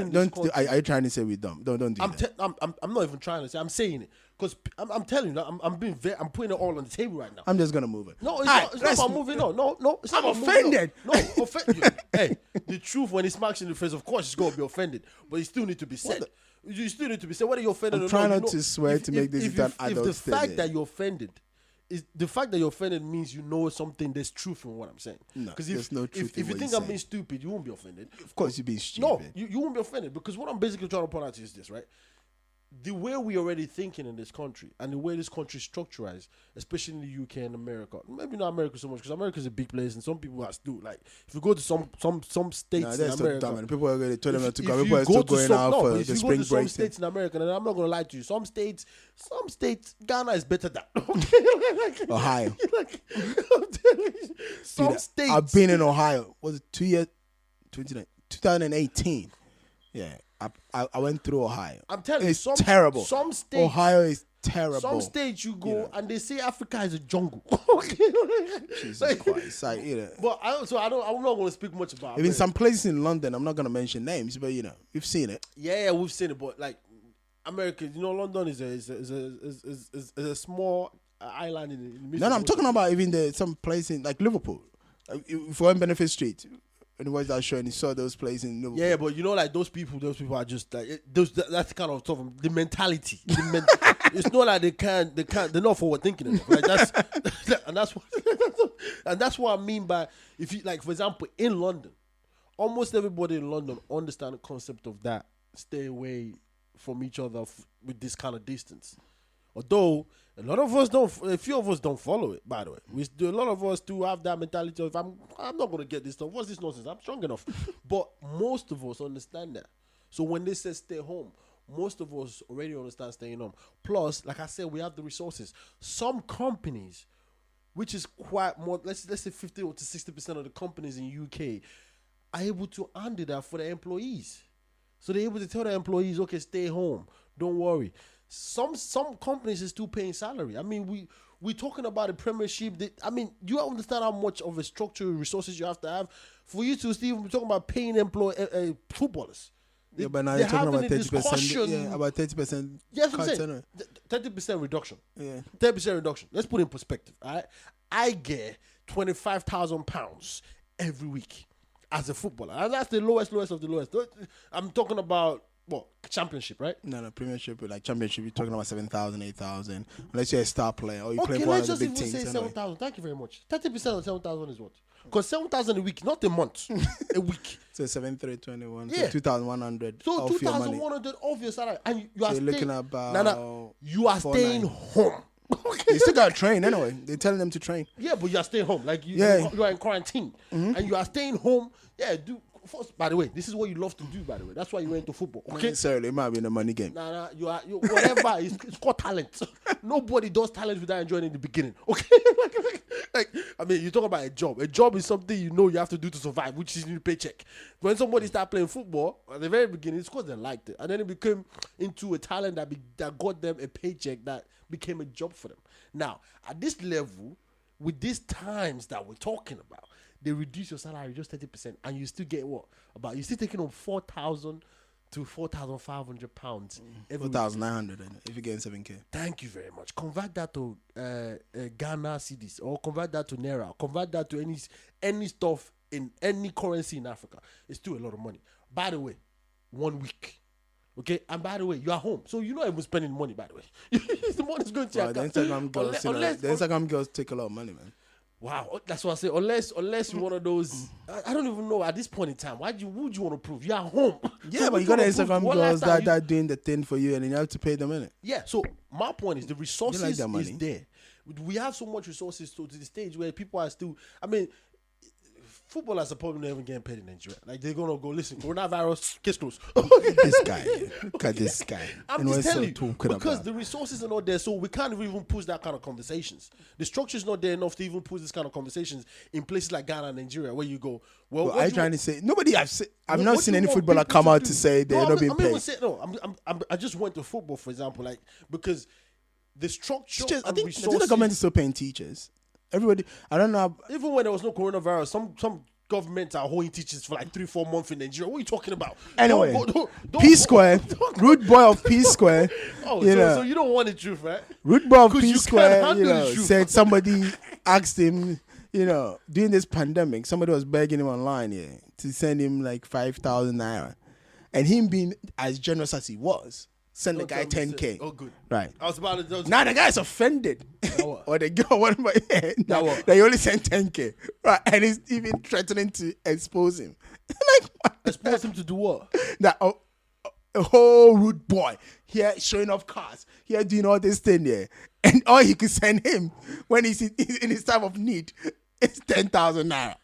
this Don't. country. Are you trying to say we're dumb? Don't do that. I'm not even trying to say. I'm saying it because I'm telling you. I'm putting it all on the table right now. I'm just gonna move it. No, it's not about moving on. No, it's not I'm about moving offended. on. No, offended. Hey, the truth when it smacks you in the face, of course, it's gonna be offended, but it still need to be said. You still need to be said whether you're offended I'm or trying not. not to swear to make this into an adult If the fact statement. that you're offended is the fact that you're offended means you know something. There's truth in what I'm saying. No, because there's no truth if in you what think you're I'm being saying. stupid, you won't be offended. Of course, you're being No, stupid. you won't be offended, because what I'm basically trying to point out is this, right? The way we already thinking in this country and the way this country is structured, especially in the UK and America, maybe not America so much, because America is a big place and some people are still like, if you go to some states in They're still America, dumb. And people are going to tell them not to go. if People you are still go to going some, out no, for but if the you go spring to some break. states in America, and I'm not going to lie to you, some states, Ghana is better than. Okay, Ohio. I'm telling you, some states. I've been in Ohio. Was it 2018? Yeah, I went through Ohio. I'm telling It's you, terrible. Some states, Ohio is terrible. some states you go and they say Africa is a jungle. Jesus Christ. But I'm not going to speak much about it. Even some places in London, I'm not going to mention names, but we've seen it. Yeah, we've seen it. But like America, London is a small island in the middle. No, I'm talking about even some place in like Liverpool. If we're on Benefit Street, and watch that show and you saw those places in Liverpool. Yeah, but like those people are just like that's kind of tough. The mentality. It's not like they're not forward thinking enough. Like that's what I mean by, if you like, for example, in London, almost everybody in London understand the concept of that. Stay away from each other with this kind of distance. Although a lot of us don't, a few of us don't follow it. By the way, a lot of us do have that mentality of I'm not gonna get this stuff. What's this nonsense? I'm strong enough. But most of us understand that. So when they say stay home, most of us already understand staying home. Plus, like I said, we have the resources. Some companies, which is quite more, let's say 50 to 60% of the companies in UK, are able to handle that for their employees. So they're able to tell their employees, okay, stay home, don't worry. Some companies are still paying salary. I mean, we talking about a Premiership. You understand how much of a structural resources you have to have for you to still be talking about paying footballers. Yeah, but now you're talking about 30%. Yeah, about 30%. Yes, I'm saying 30% reduction. Yeah, 30% reduction. Let's put it in perspective. All right, I get £25,000 every week as a footballer, and that's the lowest of the lowest. I'm talking about what, championship, right? No, Premiership, like championship, you're talking about 7,000, 8,000. Unless you're a star player or you play Okay, for one let's of the just big even teams. say Anyway. 7,000. Thank you very much. 30% of 7,000 is what? Because 7,000 a week, not a month, a week. So 7,321. Yeah. So 2,100. So off your money. 2,100 off your salary, and you are So you're looking staying. about you are staying home. You still got to train anyway. They're telling them to train. Yeah, but you are staying home. Like you are in quarantine, and you are staying home. Yeah, first, by the way, this is what you love to do. By the way, that's why you went to football. Not Okay, necessarily, it might be in a money game. Nah, you whatever. It's called talent. Nobody does talent without enjoying it in the beginning. Okay, you talk about a job. A job is something you have to do to survive, which is your paycheck. When somebody start playing football at the very beginning, it's because they liked it, and then it became into a talent that got them a paycheck that became a job for them. Now, at this level, with these times that we're talking about, they reduce your salary just 30%, and you still get what? You're still taking on 4,000 to 4,500 pounds. 4,900 if you're getting 7K. Thank you very much. Convert that to Ghana cedis, or convert that to Naira, convert that to any stuff in any currency in Africa. It's still a lot of money. By the way, 1 week. Okay, and by the way, you are home, so you're not even spending money. By the way, the money's going to your account. The Instagram girls take a lot of money, man. Wow, that's what I say. Unless you're one of those, I don't even know at this point in time. Would you want to prove you're home? Yeah, but you got the Instagram girls that are doing the thing for you, and then you have to pay them in it. Yeah. So my point is the resources like that money. is there. We have so much resources to the stage where people are still. I mean, footballers are probably not even getting paid in Nigeria. Like they're gonna go, listen, coronavirus, case closed. This guy, look at this guy. I'm just telling you, because the resources are not there, so we can't even push that kind of conversations. The structure is not there enough to even push this kind of conversations in places like Ghana and Nigeria, where you go. Well, are you trying to say nobody? I've not seen any footballer come out to say they're not being paid. I just went to football, for example, like because the structure Teachers, I and think resources. the government is still paying teachers. Everybody, I don't know. Even when there was no coronavirus, some governments are holding teachers for like 3-4 months in Nigeria. What are you talking about? Anyway, don't P Square, rude boy of P Square. So you don't want the truth, right? Rude boy of 'Cause P you Square, can't handle the truth. said somebody asked him, during this pandemic, somebody was begging him online, to send him like 5,000 naira, and him being as generous as he was, sent the guy 10K. Oh, good. Right. I was about to. Now the guy's offended. What? Or the girl, whatever. What? They only sent 10K. Right. And he's even threatening to expose him. Like, what? Expose him to do what? That a whole rude boy here showing off cars, here doing all this thing there. And all he could send him when he's in his time of need is 10,000 naira.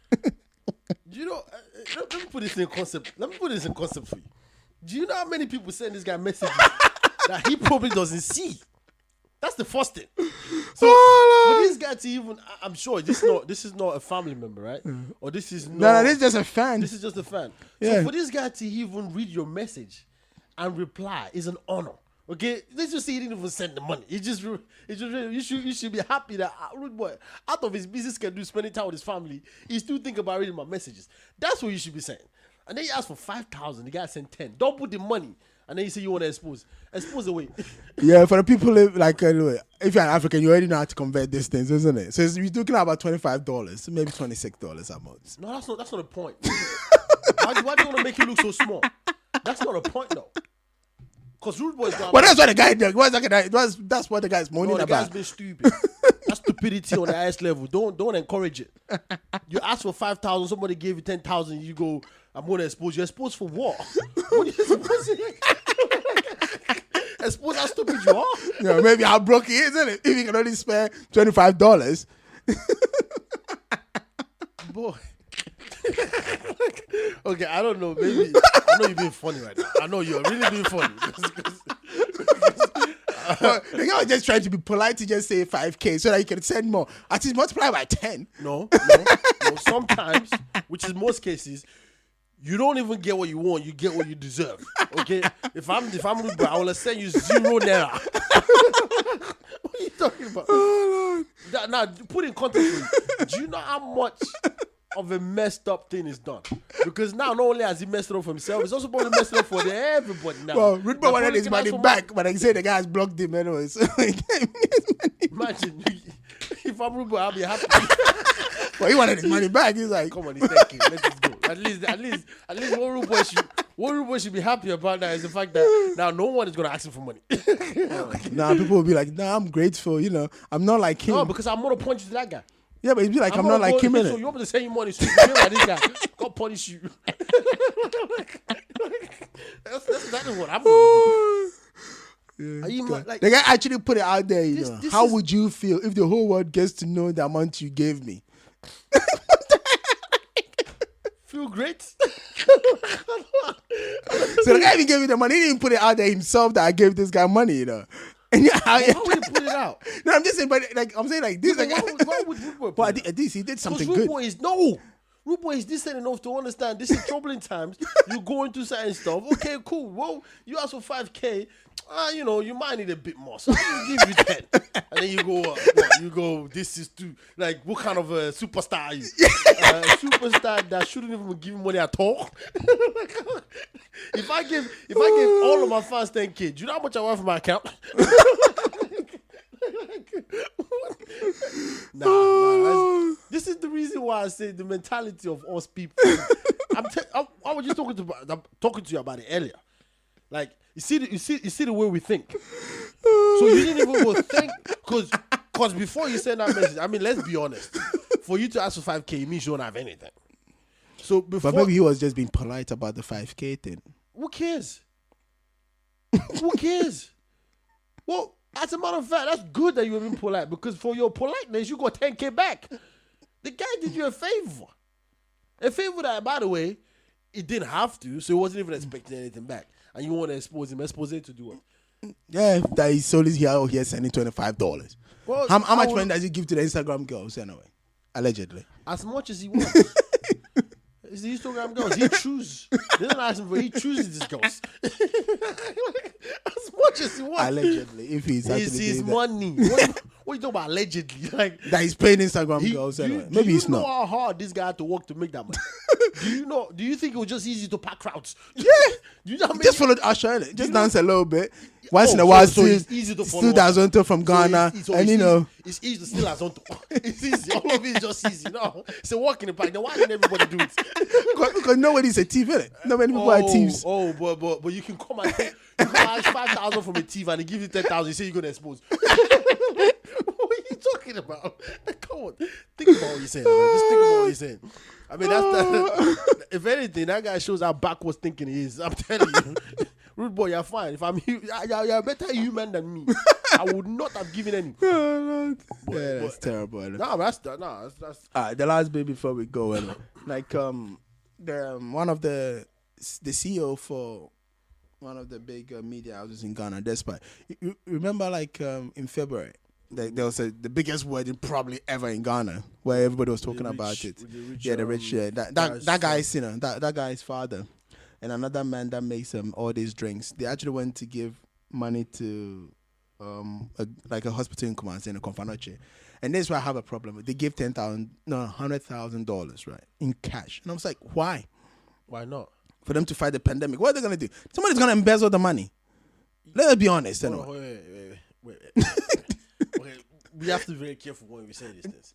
Let me put this in concept. Let me put this in concept for you. Do you know how many people send this guy messages that he probably doesn't see? That's the first thing. So for this guy to even, I'm sure this is not a family member, right? Or this is No, this is just a fan. This is just a fan. Yeah. So for this guy to even read your message and reply is an honor. Okay, let's just say he didn't even send the money. You should be happy that rude boy, out of his busy schedule, spending time with his family, he still think about reading my messages. That's what you should be saying. And then you ask for 5,000, the guy sent 10. Double the money, and then you say you want to expose away. Yeah, for the people like if you're an African, you already know how to convert these things, isn't it? So you're looking at about $25, maybe $26 a month. No, that's not the point. Why do you want to make it look so small? That's not a point, though. Because rude boys. Well, that's what the guy did. That's what the guy's moaning the about. guy's been stupid. That's stupidity on the highest level. Don't encourage it. You ask for 5,000, somebody gave you 10,000. You go, I'm going to expose you. Expose for what? What are you supposed to expose how stupid you are? Yeah, maybe how broke he is, isn't it? If he can only spare $25. Boy. Okay, I don't know. Maybe I know you're being funny right now. I know you're really being funny. The guy was just trying to be polite to just say 5K so that he can send more. At least multiply by 10. No. Sometimes, which is most cases, you don't even get what you want. You get what you deserve. Okay. If I'm rude, but I will send you 0 naira. What are you talking about? Oh, Lord. Now, put in context. Do you know how much of a messed up thing is done? Because now not only has he messed it up for himself, he's also going to mess it up for everybody now. Well, Rude Boy wanted his money back, but I say the guy has blocked him anyway. So imagine if I'm Rude Boy, I'll be happy. Well, he wanted his money back. He's like, come on, he's thanking. Let's just go. At least what Rude Boy should be happy about that is the fact that now no one is going to ask him for money. nah, people will be like, nah, I'm grateful. I'm not like him. No, because I'm going to point you to that guy. Yeah, but he'd be like, I'm not like him, so innit? you're going to say your money, so you like this guy. God punish you. That's exactly what I'm going to do. Are you like, the guy actually put it out there, This How is- would you feel if the whole world gets to know the amount you gave me? feel great? So the guy even gave me the money. He didn't put it out there himself that I gave this guy money, And Why would he put it out? No, I'm just saying, but I'm saying like this. Why would Rude Boy But put it out? at least he did something Rude good. Boy is Rude Boy is decent enough to understand this is troubling times. You go into certain stuff. Okay, cool. Well, you ask for 5K. You might need a bit more. So I'll give you 10. And then you go, this is too, like, what kind of a superstar are you? Superstar that shouldn't even give you money at all. If I give all of my fans 10K, do you know how much I want from my account? Nah, this is the reason why I say the mentality of us people. I was just talking to you about it earlier. Like, you see the way we think. So you didn't even go think, because before you send that message, I mean, let's be honest. For you to ask for 5K, it means you don't have anything. So before, But maybe he was just being polite about the 5K thing. who cares? Who cares? Well, as a matter of fact, that's good that you were being polite, because for your politeness, you got 10K back. The guy did you a favor. A favor that, by the way, he didn't have to, so he wasn't even expecting anything back. And you want to expose him. Expose him to do what? Yeah, that he's always here sending $25. Well, How much money does he give to the Instagram girls anyway? Allegedly. As much as he wants. It's the Instagram girls. He chooses. They don't ask him for. He chooses these girls. As Just what? Allegedly, if he's It's actually his doing that. money. What you talking about allegedly? Like That he's paying Instagram girls. do Anyway. you Maybe it's know not. how hard this guy had to work to make that money? Do you think it was just easy to pack crowds? Yeah. Do you know how many? Just followed Usher, innit? Just dance a little bit. Once Oh, in a while, so it's easy to still follow. Dazonto from So Ghana, and you know. it's easy to steal as on. It's easy. All of it is just easy. No, it's a walk in the park. Then why didn't everybody do it? Because nobody's a thief, innit? Not many people are thieves. But you can come and you can ask 5,000 from a thief and they give you 10,000. You say you're gonna expose. What are you talking about? Come on, think about what you're saying. Man. Just think about what you're saying. I mean, if anything, that guy shows how backwards thinking he is. I'm telling you. Rude boy, you're fine. If you're a better human than me, I would not have given any. That's terrible. Innit? No, that's. The last bit before we go, innit? Like one of the CEO for one of the big media houses in Ghana, Despite. You remember, like in February, there was the biggest wedding probably ever in Ghana, where everybody was talking about it. The rich, yeah. That guy's, you know, that guy's father, and another man that makes all these drinks. They actually went to give money to a hospital in Kumasi in a Konfanoche. And this is where I have a problem. They give $100,000, right, in cash. And I was like, why? Why not? For them to fight the pandemic. What are they going to do? Somebody's going to embezzle the money. Let's be honest. Anyway. Wait. Okay, we have to be very careful when we say these things.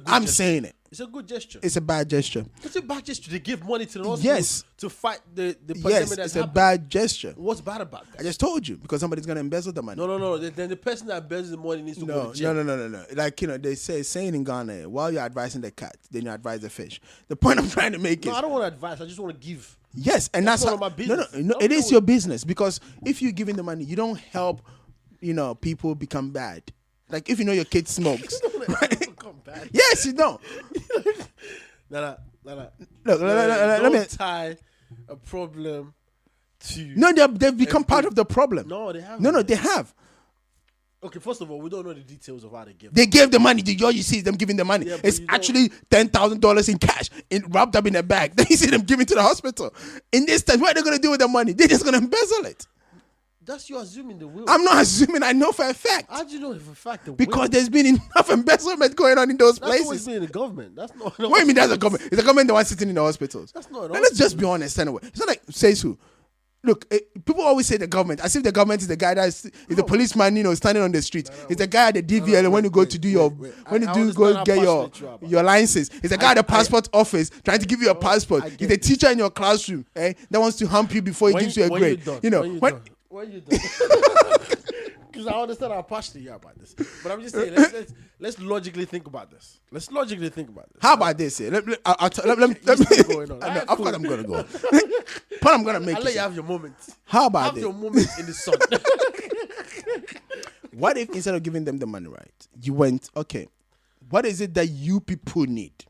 I'm saying it. It's a good gesture. It's a bad gesture. It's a bad gesture. They give money to the hospital to fight the pandemic Yes, that's it's happened. a bad gesture. What's bad about that? I just told you, because somebody's going to embezzle the money. No. Then the person that embezzles the money needs to go to jail. No. Like, you know, they saying in Ghana, while you're advising the cat, then you advise the fish. The point I'm trying to make is... No, I don't want to advise. I just want to give. Yes, and that's none of my business. No, it is your business, because if you're giving the money, you don't help, you know, people become bad. Like, if you know your kid smokes. Bad. Yes, you don't. Look, let me tie a problem to... No, they've become part of the problem. No, they haven't. No, they have. Okay, first of all, we don't know the details of how they give. They gave the money. All you see is them giving the money. Yeah, it's actually $10,000 in cash, wrapped up in a bag. Then you see them giving to the hospital. In this time, what are they going to do with the money? They're just going to embezzle it. That's you assuming the will. I'm not assuming. I know for a fact. How do you know for a fact the Because will? there's been enough embezzlement going on in those That's always places. been in the government. That's not. What do you mean that's a government? It's a government the one sitting in the hospitals. That's not. Now, let's just be honest anyway. It's not like says who. Look, people always say the government, as if the government is the guy that is the policeman, you know, standing on the street. It's the guy at the DVL, and when you go to do go get your license. It's the guy at the passport office trying to give you a passport. It's the teacher in your classroom, that wants to hump you before he gives you a grade. You know, when you done. Because I understand how passionate you are about this, but I'm just saying, let's logically think about this. How about this? Let me. Of course, I'm gonna go. But I'm gonna make. I'll let you have your moment. How about have your moment in the sun? What if instead of giving them the money, right, you went, okay, what is it that you people need?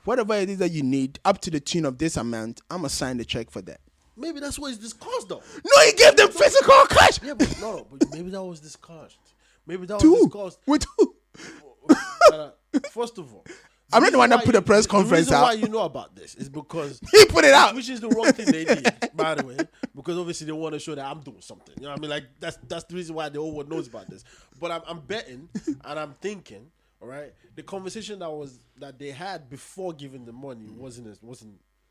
Whatever it is that you need, up to the tune of this amount, I'm gonna sign the check for that. Maybe that's what it's discussed, though. No, he gave them physical cash. Yeah, but but maybe that was discussed. Discussed. With who? First of all, I'm not the one that put a press conference out. The reason why you know about this is because he put it out, which is the wrong thing they did, by the way, because obviously they want to show that I'm doing something. You know what I mean? Like that's the reason why the whole world knows about this. But I'm betting and I'm thinking, all right, the conversation that they had before giving the money wasn't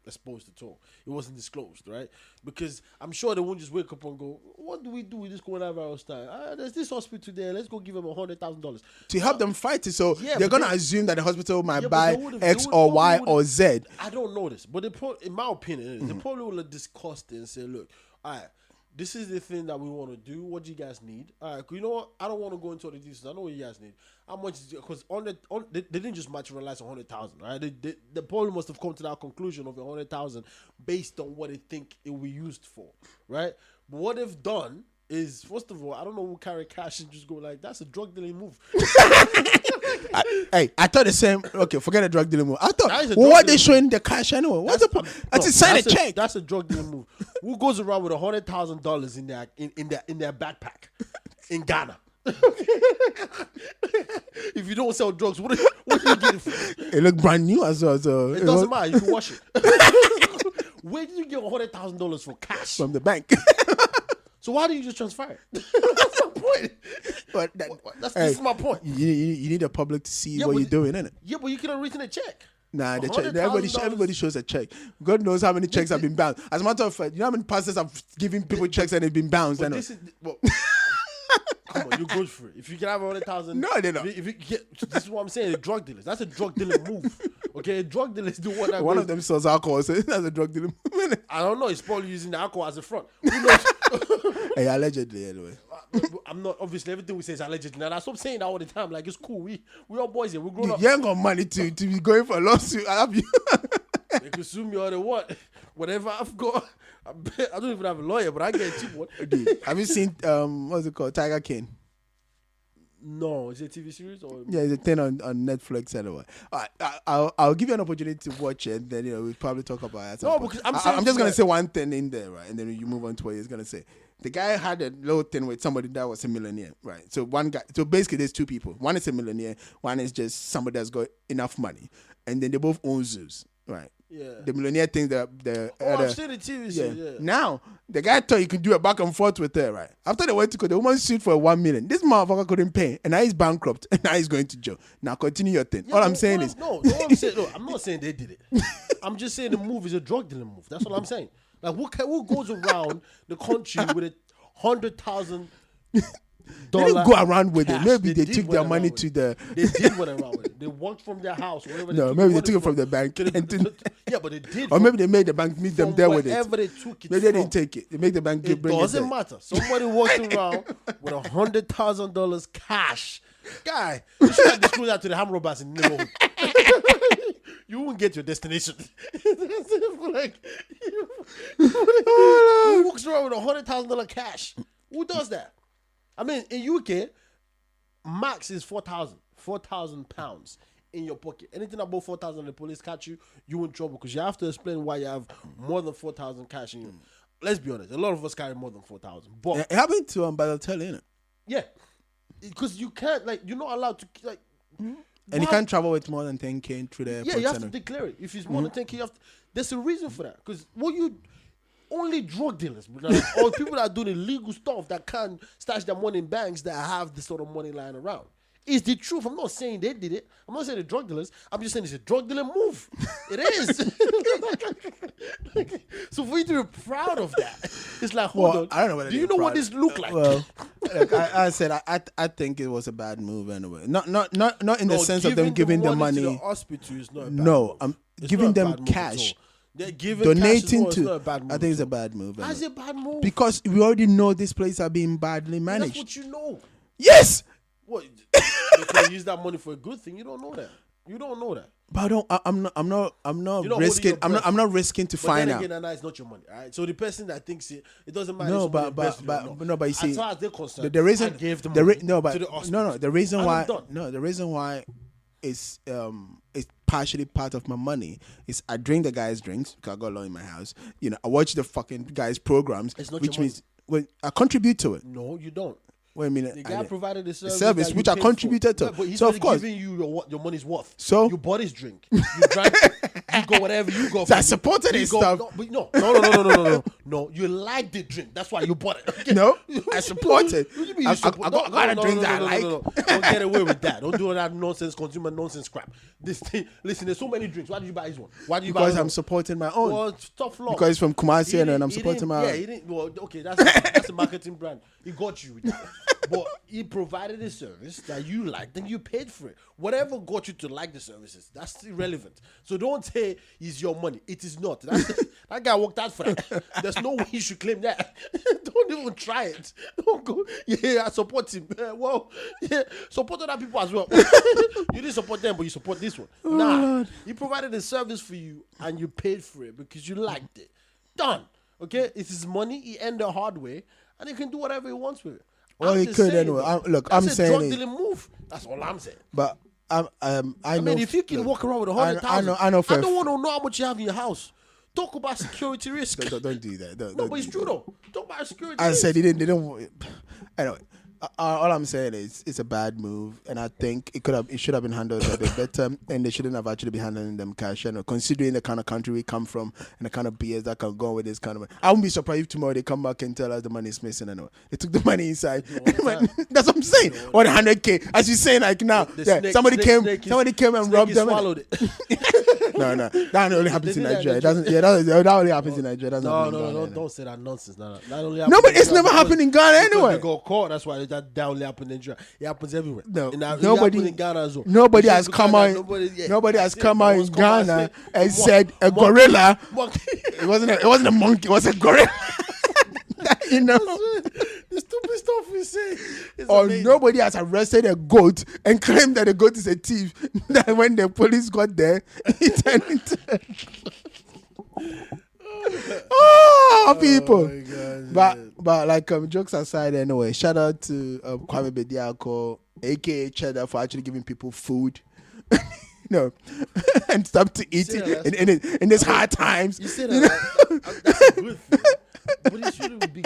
exposed at all. It wasn't disclosed, right? Because I'm sure they won't just wake up and go, what do we do with this coronavirus time? There's this hospital there. Let's go give them $100,000 to help them fight it. So yeah, they're gonna assume that the hospital might buy X or Y or Z. I don't know this, but in my opinion, they probably will have discussed it and say, look, all right, this is the thing that we want to do. What do you guys need? All right, you know what? I don't want to go into all the details. I know what you guys need. How much is it? Because they didn't just materialize 100,000, right? They probably must have come to that conclusion of 100,000 based on what they think it will be used for, right? But what they've done is, first of all, I don't know who carry cash and just go like, that's a drug dealing move. I thought the same. Okay, forget the drug dealing move. I thought, what are they showing the cash anyway? What's the point? Sign a check. That's a drug dealing move. Who goes around with $100,000 in their backpack in Ghana? If you don't sell drugs, what do you get it for? It looked brand new as well. So it doesn't matter. You can wash it. Where did you get $100,000 for cash from the bank? So why do you just transfer it? That's my point. But This is my point. You need the public to see Yeah, what but- you're doing, innit? Yeah, but you could have written a check. Nah, the check, $100,000. everybody shows a check. God knows how many checks have been bounced. As a matter of fact, you know how many pastors have given people checks and they've been bounced? But this is come on, you go for it. If you can have 100,000, No, they're not. If you get, this is what I'm saying. The drug dealers. That's a drug dealing move. Okay, drug dealers do what. One of them sells alcohol, so that's a drug dealer. I don't know. He's probably using the alcohol as a front. Who knows? Hey, allegedly, anyway. I'm not. Obviously, everything we say is allegedly. Now, that's what I'm saying all the time. Like, it's cool. We all boys here. We're grown up. You ain't got money to be going for a lawsuit. I have you. They could sue me or they what. Whatever I've got. I don't even have a lawyer, but I get a cheap one. Have you seen what's it called, Tiger King? No, is it a TV series or? Yeah, it's a thing on Netflix anyway. I'll give you an opportunity to watch it, and then we'll probably talk about it. No, because I'm just gonna say one thing in there, right, and then you move on to what he's gonna say. The guy had a little thing with somebody that was a millionaire, right? So one guy, so basically there's two people. One is a millionaire, one is just somebody that's got enough money, and then they both own zoos, right? Yeah. The millionaire thinks the I've seen the TV series. Yeah. Now the guy thought he could do a back and forth with her, right? After they went to court, the woman sued for 1 million. This motherfucker couldn't pay, and now he's bankrupt, and now he's going to jail. Now continue your thing. Yeah, All I'm saying is, no, I'm not saying they did it. I'm just saying the move is a drug dealing move. That's all I'm saying. Like, who goes around the country with $100,000? they didn't go around with cash. it. Maybe they did took went their around money with to it. the. They did went around with it. They walked from their house. Wherever No, took maybe they money took it from the bank. Yeah, but they did. Or maybe they made the bank meet them from there with it. wherever they took it Maybe they from. didn't take it. They make the bank It bring it doesn't there. matter. Somebody walked around with $100,000 cash. Guy, you should have disclosed that to the ham robbers in the neighborhood. You won't get your destination. Like, who walks around with $100,000 cash? Who does that? I mean, in UK, max is 4,000 pounds in your pocket. Anything above 4,000, the police catch you, you in trouble because you have to explain why you have more than 4,000 cash in you. Let's be honest, a lot of us carry more than 4,000. But It happened to Balotelli, innit? yeah, because you can't, like, you're not allowed to, like. And you can't travel with more than 10K through the airport. Yeah, you have to center. declare it. If it's more than 10K, you have to. There's a reason for that. Because only drug dealers, or people that are doing illegal stuff that can't stash their money in banks that have this sort of money lying around. It's the truth. I'm not saying they did it. I'm not saying the drug dealers. I'm just saying it's a drug dealer move. It is. So for you to be proud of that, it's like, hold on. I don't know whether Do you know what this look like? Well, like I said, I think it was a bad move anyway. Not in the sense of them giving the money. To the hospital is not a bad No, move. I'm It's giving not a them bad move at cash. all. They're giving Donating cash as well, it's to. not a bad move I think it's at a all. bad move. How's anyway. it a bad move? Because we already know this place are being badly That's managed. what you know. Yes, What? They can use that money for a good thing. You don't know that. You don't know that. but I'm not You're not risking. holding your I'm not risking to But find then out. again, it's not your money. All right. So the person that thinks it doesn't matter. No, if somebody invests it or not. but you see, as far as they're concerned, the reason I gave them the money no, but to the hospital. no, the reason And why I'm done. the reason why it's partially part of my money is I drink the guys' drinks because I got a lot in my house. You know, I watch the fucking guys' programs, It's not which your means when I contribute to it. No, you don't. Wait a minute, The guy provided the service, service that which you I paid contributed for. to. Yeah, but he's So, not of course- giving you your money's worth. So? You bought his drink. You drank. You got whatever you got. So I from it. supported You his go- stuff. No, but no. No, you liked the drink. That's why you bought it. No, I supported. What do you mean I you support? got a drink that I like. Don't get away with that. Don't do all that nonsense, consumer nonsense crap. This thing, listen, there's so many drinks. Why did you buy this one? Why did you buy Because this I'm one? supporting my own. Well, it's tough love. Because it's from Kumasi He and didn't- I'm he supporting didn't- my Yeah, own. he didn't. Well, okay, that's a marketing brand. He got you with that. But he provided a service that you liked and you paid for it. Whatever got you to like the services, that's irrelevant. So don't say it's your money. It is not. That guy worked out for that. There's no way you should claim that. Don't even try it. Don't go. Yeah, I support him. Well, yeah, support other people as well. You didn't support them, but you support this one. Nah, he provided a service for you and you paid for it because you liked it. Done. Okay, it's his money. He earned the hard way, and he can do whatever he wants with it. Well, I'm he just could saying, anyway. though, Look, that's I'm a saying drug it- dealing move. That's all I'm saying. But I I know. mean, if you can look, walk around with I 100,000, know. I don't want to know how much you have in your house. Talk about security risk. Don't do that. No, but it's true though. Talk about security I risk. said they didn't. Anyway, All I'm saying is it's a bad move, and I think it should have been handled a bit better, and they shouldn't have actually been handling them cash. Considering the kind of country we come from and the kind of BS that can go with this kind of money. I wouldn't be surprised if tomorrow they come back and tell us the money is missing. Anyway, they took the money inside. That's what I'm saying. Or the 100K, as you're saying, like now, somebody came and robbed them. Swallowed it. No, that only happens in Nigeria. It doesn't. Yeah, that only happens in Nigeria. No, don't say that nonsense. No, but it's never happened in Ghana anyway. They got caught. That's why that only happened in Nigeria. It happens everywhere. No, nobody in Ghana as well. Nobody has come out. Nobody has come out in Ghana and said a gorilla. It wasn't a monkey. It was a gorilla. You know. The stupid stuff we say. Or nobody has arrested a goat and claimed that the goat is a thief. That when the police got there, he turned into. People. But like jokes aside, anyway, shout out to Kwame Bediako, aka Cheddar, for actually giving people food. And stuff to eat in these hard times. You say that that's a good thing. But it shouldn't be.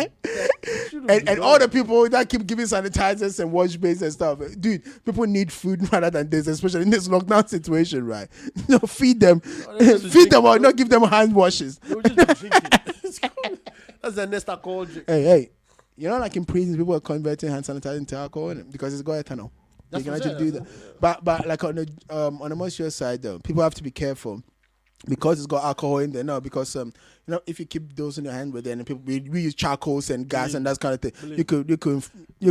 And all the people that keep giving sanitizers and wash bases and stuff, dude, people need food rather than this, especially in this lockdown situation, right? Feed them, or not give them hand washes. That's the next alcohol drink. Hey, like in prisons, people are converting hand sanitizer into alcohol because it's got ethanol. They can actually do that. But like on the most serious side, though, people have to be careful. Because it's got alcohol in there, no. Because if you keep those in your hand with them, people we use charcoals and gas and that kind of thing. You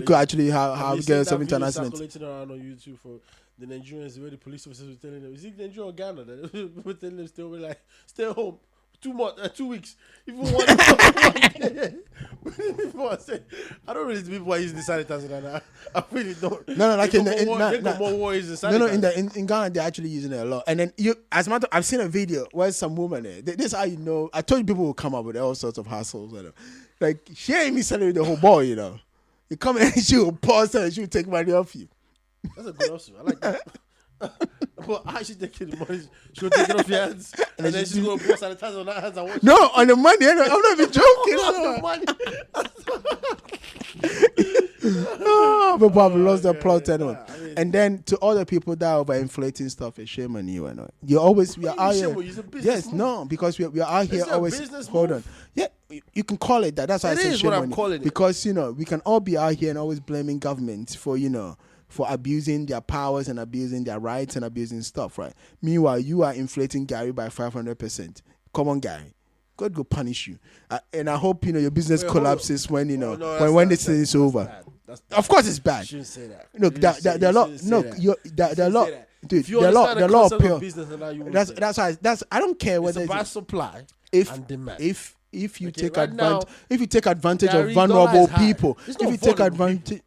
could actually have get some internal accidents. Circulating around on YouTube for the Nigerians, where the police officers were telling them, "Is it Nigeria or Ghana?" We're telling them still, we're like, "Stay home." 2 weeks. Even one. Before I say, I don't really think people are using the sanitizer now. I really don't. No, like more war is the sanitizer. No, in Ghana they're actually using it a lot. And then as a matter, I've seen a video where some woman there. This is how you know. I told you people will come up with all sorts of hassles. Like she ain't me selling the whole boy. You come in and she will pause and she will take money off you. That's a good hustle. I like that. But how she taking the money? She will take it off your hands, and then she's going to pour sanitizer on her hands and wash. No, on the money. I'm not even joking. On the money. People have lost their plot anyway. And then to other people that are overinflating stuff, it's shame on you. We are out here. Yes, no, because we are out here always. Hold on. Yeah, you can call it that. That's why I say shame on you. Because we can all be out here and always blaming government for abusing their powers and abusing their rights and abusing stuff, right? Meanwhile, you are inflating Gary by 500%. Come on, Gary. God will punish you. And I hope, your business collapses when, when this thing is over. Of course it's bad. You shouldn't say that. Look, there are a lot. There are a lot. Dude, there are a lot of people. That's why. I don't care whether it's about supply and demand. If you take advantage of vulnerable people, if you take advantage.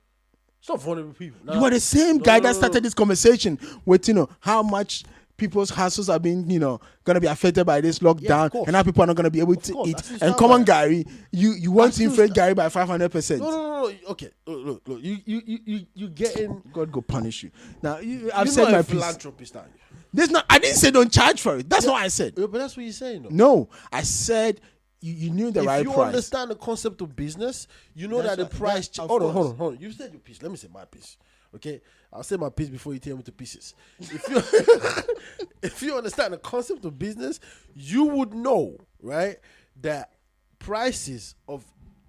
It's not vulnerable people. You are the same guy that started this conversation with, how much people's hustles are being, going to be affected by this lockdown, and how people are not going to be able to eat. And come on, Gary, you want to inflate Gary by 500%. No. Okay, look. You getting. God go punish you. Now, I've said my piece. Philanthropist, are you? I didn't say don't charge for it. That's what I said. But that's what you're saying, though. No, I said. You knew the right price. If you understand the concept of business, you know that the price. Hold on. You said your piece. Let me say my piece. Okay, I'll say my piece before you tear me to pieces. If you understand the concept of business, you would know, right, that prices of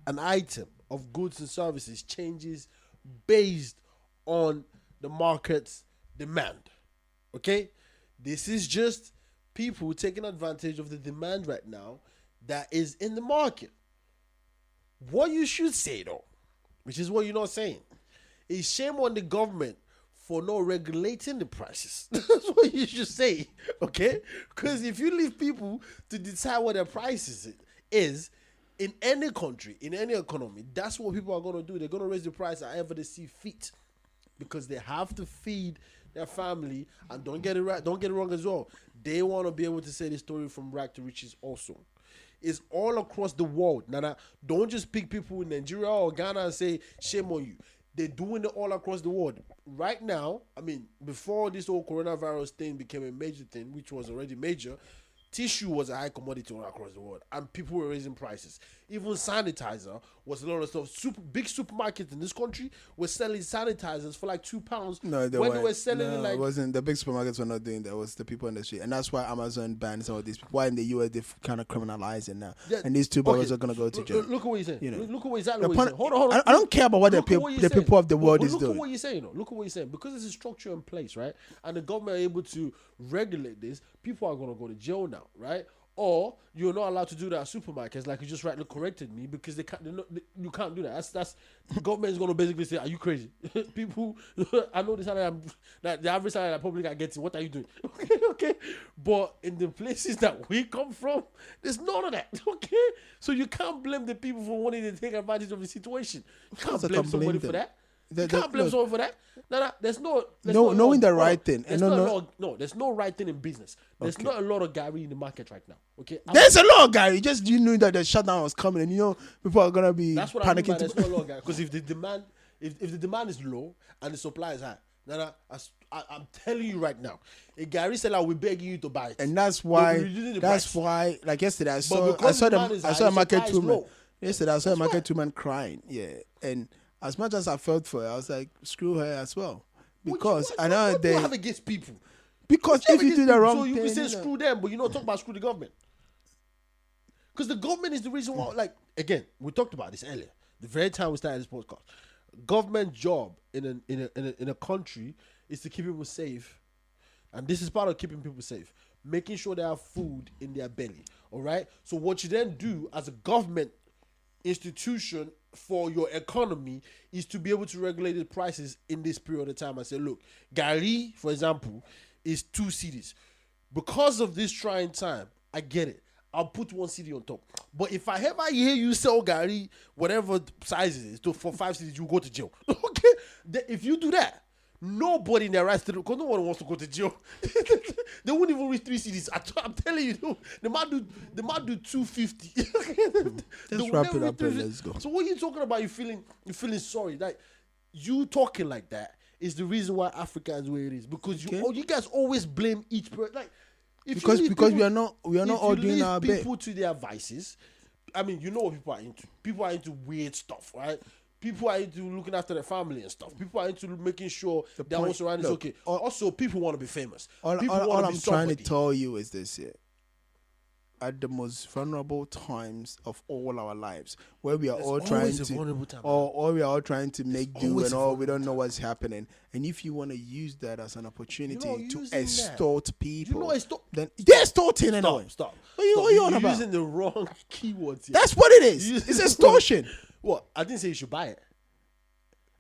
an item of goods and services changes based on the market's demand. Okay, this is just people taking advantage of the demand right now that is in the market. What you should say, though, which is what you're not saying, is shame on the government for not regulating the prices. That's what you should say, okay? Because if you leave people to decide what their prices is in any country, in any economy, that's what people are going to do. They're going to raise the price however they see fit, because they have to feed their family. And don't get it wrong as well. They want to be able to say the story from rag to riches also. It's all across the world. Now, don't just pick people in Nigeria or Ghana and say, shame on you. They're doing it all across the world. Right now, before this whole coronavirus thing became a major thing, which was already major, Tissue was a high commodity all across the world, and people were raising prices. Even sanitizer was a lot of stuff. Big supermarkets in this country were selling sanitizers for like £2. No, they were selling it like it wasn't. The big supermarkets were not doing that. It was the people in the street, and that's why Amazon banned some of these people. Why in the US they kind of criminalize it now, and these two brothers are gonna go to jail. Look at what you're saying. You know. Look at what exactly what you're saying. Hold on. I don't care about what the people of the world is doing. Look at what you're saying. Look at what you're saying. Because there's a structure in place, right? And the government are able to regulate this. People are gonna go to jail now, right? Or you're not allowed to do that at supermarkets, like you just rightly corrected me, because they can't. You can't do that. That's the government is going to basically say, "Are you crazy?" People, I know the salary that the average salary that public are getting. What are you doing? Okay. But in the places that we come from, there's none of that. Okay, so you can't blame the people for wanting to take advantage of the situation. You can't blame somebody for that. You can't blame someone for that. No, there's no knowing the right thing. There's there's no right thing in business. There's not a lot of Gary in the market right now. Okay, there's a lot of Gary. Just you knew that the shutdown was coming, and people are gonna be that's what panicking. There's not a lot of Gary because if the demand is low and the supply is high, I'm telling you right now, a Gary seller will beg you to buy it, and that's why. Like yesterday, I saw a market woman. Yesterday, I saw a market woman crying. Yeah, and as much as I felt for her, I was like, screw her as well. Because I know they have against people. Because if you do the wrong thing, so you can say screw them, but you don't talk about screw the government. Because the government is the reason why. Like again, we talked about this earlier. The very time we started this podcast, government job in a country is to keep people safe, and this is part of keeping people safe, making sure they have food in their belly. All right. So what you then do as a government institution for your economy is to be able to regulate the prices in this period of time and say, look, Gary, for example, is 2 cedis. Because of this trying time, I get it. I'll put 1 cedi on top. But if I ever hear you sell Gary, whatever size it is, for 5 cedis, you go to jail. Okay? If you do that, nobody in their rights to, because no one wants to go to jail. They won't even reach 3 cedis. I'm telling you, they might do 250. Let's wrap it up and let's go. So what are you talking about? You feeling sorry? Like you talking like that is the reason why Africa is where it is, because you guys always blame each person. Like because we are not all doing our bit. People to their vices. I mean, you know what people are into. People are into weird stuff, right? People are into looking after their family and stuff. People are into making sure their whole surroundings is okay. Also, people want to be famous. All I'm trying to tell you is this here. At the most vulnerable times of all our lives, where we are all trying to make do and all, we don't know what's happening. And if you want to use that as an opportunity to extort people, then they're extorting anyway. Stop. What are you on about? Using the wrong keywords here. That's what it is. It's extortion. What? I didn't say you should buy it.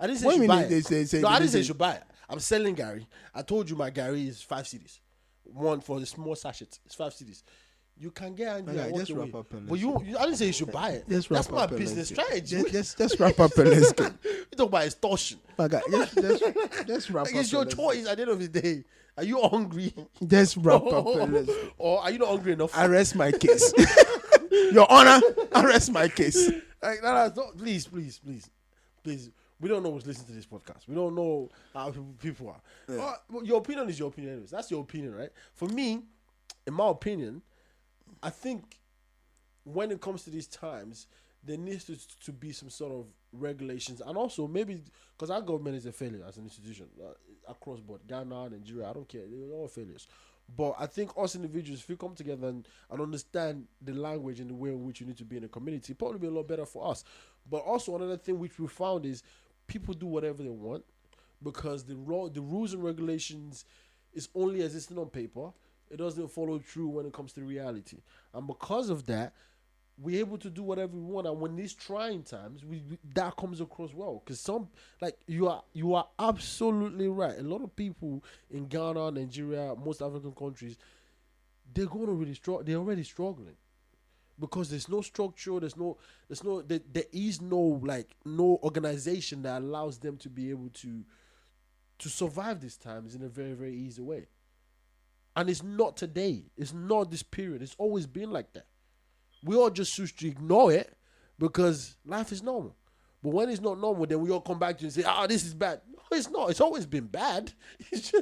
I didn't say you should buy it. I didn't say you should buy it. I'm selling Gary. I told you my Gary is 5 cedis. One for the small sachets. It's 5 cedis. You can get angry. Okay, just wrap up and but I didn't say you should buy it. That's my business strategy. Just wrap up and let's go. You talk about extortion. Okay, just wrap up. It's your choice at the end of the day. Are you hungry? Just wrap up and let's go. Or are you not hungry enough? I rest my case. Your Honor, I rest my case. Like, please. We don't know who's listening to this podcast. We don't know how people are. Yeah. Your opinion is your opinion anyways. That's your opinion, right? For me, in my opinion, I think when it comes to these times, there needs to be some sort of regulations. And also maybe, because our government is a failure as an institution, across board, Ghana, Nigeria, I don't care. They're all failures. But I think us individuals, if we come together and understand the language and the way in which you need to be in a community, probably be a lot better for us. But also another thing which we found is people do whatever they want because the rules and regulations is only existing on paper. It doesn't follow through when it comes to reality. And because of that, we're able to do whatever we want. And when these trying times, that comes across well. Because you are absolutely right. A lot of people in Ghana, Nigeria, most African countries, they're already struggling. Because there's no structure, there is no organization that allows them to be able to survive these times in a very, very easy way. And it's not today. It's not this period. It's always been like that. We all just choose to ignore it because life is normal. But when it's not normal, then we all come back to it and say, this is bad. No, it's not. It's always been bad. It's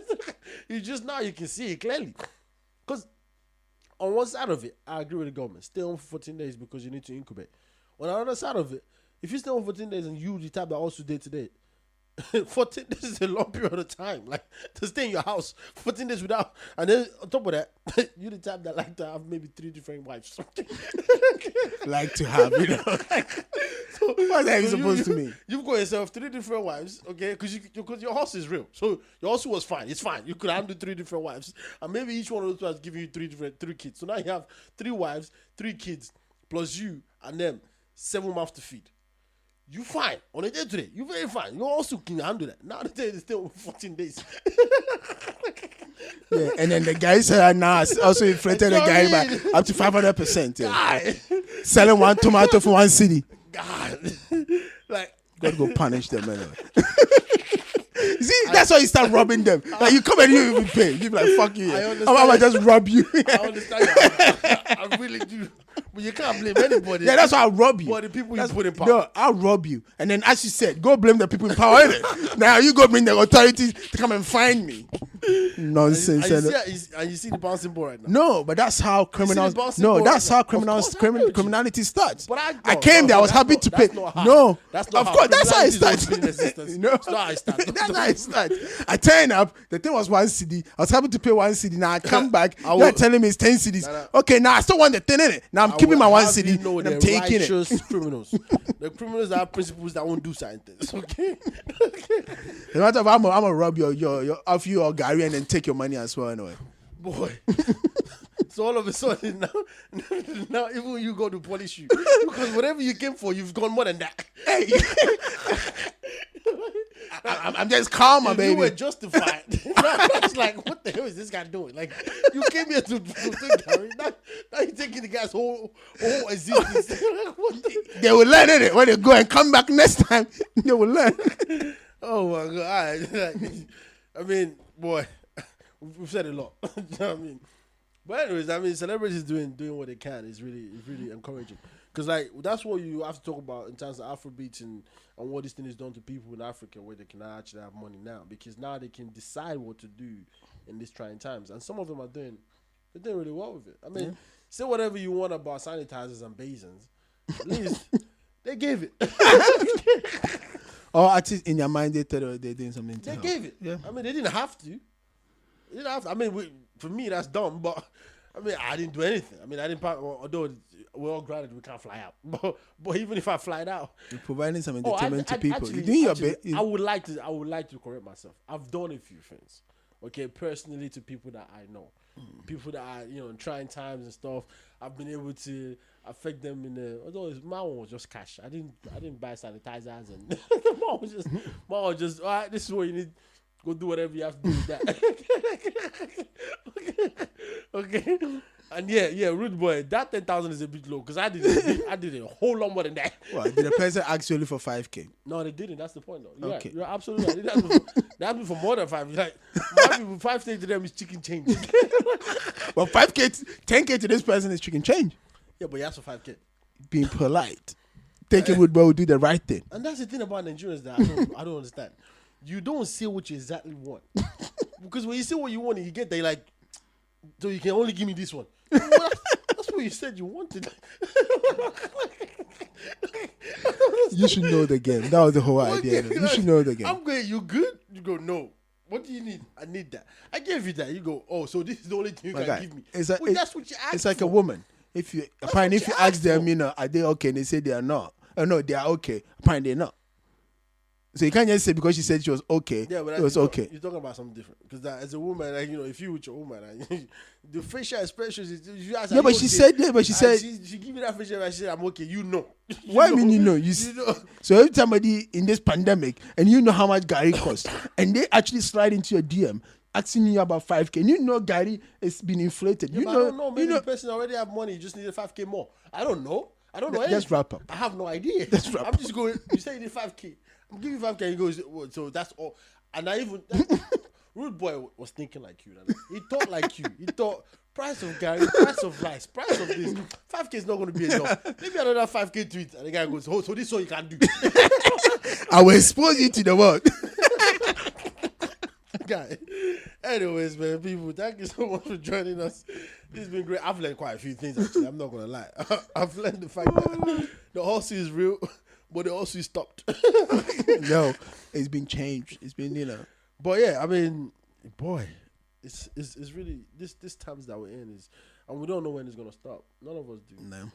just now you can see it clearly. Because on one side of it, I agree with the government. Stay home for 14 days because you need to incubate. On the other side of it, if you stay home for 14 days and you the type that also day to day, 14 days is a long period of time. Like to stay in your house 14 days without, and then on top of that, you the type that like to have maybe 3 different wives. Like to have, you know. So, what are you supposed to mean? You've got yourself 3 different wives, okay? Because your house is real. So your house was fine. It's fine. You could handle 3 different wives, and maybe each one of those wives giving you 3 kids. So now you have 3 wives, 3 kids, plus you and them 7 mouths to feed. You fine. On a day today, you very fine. You also can handle that. Now the day is still 14 days. Yeah, and then the guy said now also inflated the guy by up to 500%. Yeah. Selling 1 tomato for 1 city. God. Like God go punish them anyway. You see, that's why you start robbing them. Like you come and you will pay. You be like, fuck you. I'm gonna just rob you. I understand. I really do. But you can't blame anybody. Yeah, that's why I'll rob you. But the people you put in power. No, I'll rob you. And then as you said, go blame the people in power. Innit? Now you go bring the authorities to come and find me. Nonsense. And you see the bouncing ball right now. No, but that's how criminals. No, that's how criminality starts. But I came there. I was happy to pay. No, that's not of course, that's how it starts. No, that's not how it starts. That's how it starts. I turn up. The thing was 1 city. I was happy to pay 1 city. Now I come back. You're telling me it's 10 cities. Okay, now I still want the thing in it. Now I'm keeping my 1 city. And I'm taking it. Criminals. The criminals that have principles that won't do certain things. Okay. No matter if I'm gonna rob your off you or Gary and then take your money as well anyway. Boy. So all of a sudden now even you go to police you because whatever you came for, you've gone more than that. Hey. I'm just calm, my baby. You were justified. It's like, what the hell is this guy doing? Like, you came here to think, Gary. Now you're taking the guy's whole existence. They will learn it when they go and come back next time. They will learn. Oh my God! All right. I mean, boy, we've said a lot. You know what I mean? But anyways, I mean, celebrities doing what they can is really encouraging. Because like that's what you have to talk about in terms of Afrobeats and what this thing has done to people in Africa, where they can actually have money now, because now they can decide what to do in these trying times, and some of them they're doing really well with it. I mean, say whatever you want about sanitizers and basins, at least they gave it. Or at least in your mind they thought they're doing something. They gave it. Yeah. I mean, they didn't have to. I mean, for me that's dumb, but I mean, I didn't do anything. I mean, I didn't. Although we're all granted we can't fly out, but even if I fly out, you're providing some entertainment to people. You're doing your best. I would like to correct myself. I've done a few things, okay, personally to people that I know, people that are in trying times and stuff. I've been able to affect them in the. Although my one was just cash. I didn't buy sanitizers and my one was just all right. This is what you need. Go do whatever you have to do with that. Okay. And yeah, rude boy. That 10,000 is a bit low because I did a whole lot more than that. What, did the person ask you only for 5K? No, they didn't. That's the point, though. Okay. You're absolutely right. They asked me for more than 5. Like, 5K to them is chicken change. Well, 5K, 10K to this person is chicken change. Yeah, but you asked for 5K. Being polite. Thinking would do the right thing. And that's the thing about Nigerians that I don't understand. You don't say what you exactly want. Because when you say what you want and you get there, you're like, so you can only give me this one. Well, that's what you said you wanted. You should know the game. That was the whole idea. You should know the game. I'm going, you good? You go, no. What do you need? I need that. I gave you that. You go, oh, so this is the only thing you can give me. That's what you asked It's like for. a woman. If you ask them, are they okay? And they say they are not. Oh, no, they are okay. Apparently they're not. So you can't just say because she said she was okay, it was okay. You're talking about something different. Because as a woman, like, if you with your woman, the facial expressions, you ask her, she said, she give me that facial expression, she said, I'm okay, Why mean you know? So every somebody in this pandemic, and you know how much Gary costs, and they actually slide into your DM, asking you about 5K, and you know Gary has been inflated. Yeah, I don't know. Maybe the person already have money, you just needed 5K more. I don't know anything. Let's wrap up. I have no idea. I'm just going, you say you need 5K. I'm giving you 5K. He goes, so that's all. And Rude Boy was thinking like you. He thought like you. He thought price of Gary, price of rice, price of this. 5K is not going to be enough. Maybe another 5K tweet. And the guy goes, oh, so this is all you can do. I will expose you to the world. guy. Anyways, man, people, thank you so much for joining us. This has been great. I've learned quite a few things, actually. I'm not going to lie. I've learned the fact that the horsey is real, but the horsey stopped. No, it's been changed. It's been, But yeah, I mean, boy, it's really, this times that we're in is, and we don't know when it's going to stop. None of us do. No.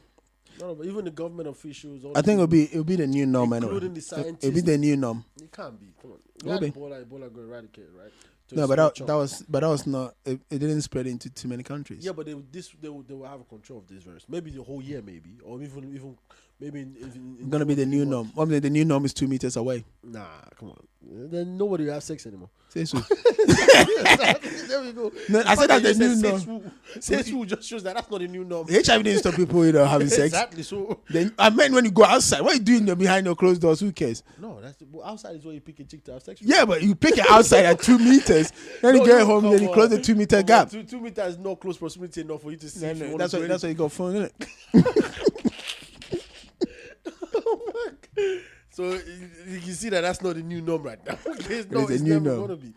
None of us, even the government officials. I think it'll be the new norm including anyway. the scientists. It'll be the new norm. It can't be. Come on. Will be. Ebola going to eradicate it, right? No, but that was not. It didn't spread into too many countries. Yeah, but they will have control of this virus. Maybe the whole year, maybe, or even maybe. It's gonna be the new norm. I mean, the new norm is 2 meters away. Nah, come on. Then nobody will have sex anymore. Say so. There we go. No, I said that the new norm. Sex rule just shows that's not the new norm. HIV didn't stop people, having sex. Exactly. So Then I meant when you go outside, what are you doing behind your closed doors? Who cares? no, outside is where you pick a chick to have sex with. Yeah, but you pick it outside at 2 meters. Then you get home, then you close the 2 meter gap. 2 meters is not close proximity enough for you to see. No, that's why you got phone, isn't it? So you can see that's not the new norm right now. It's a new never norm. gonna be.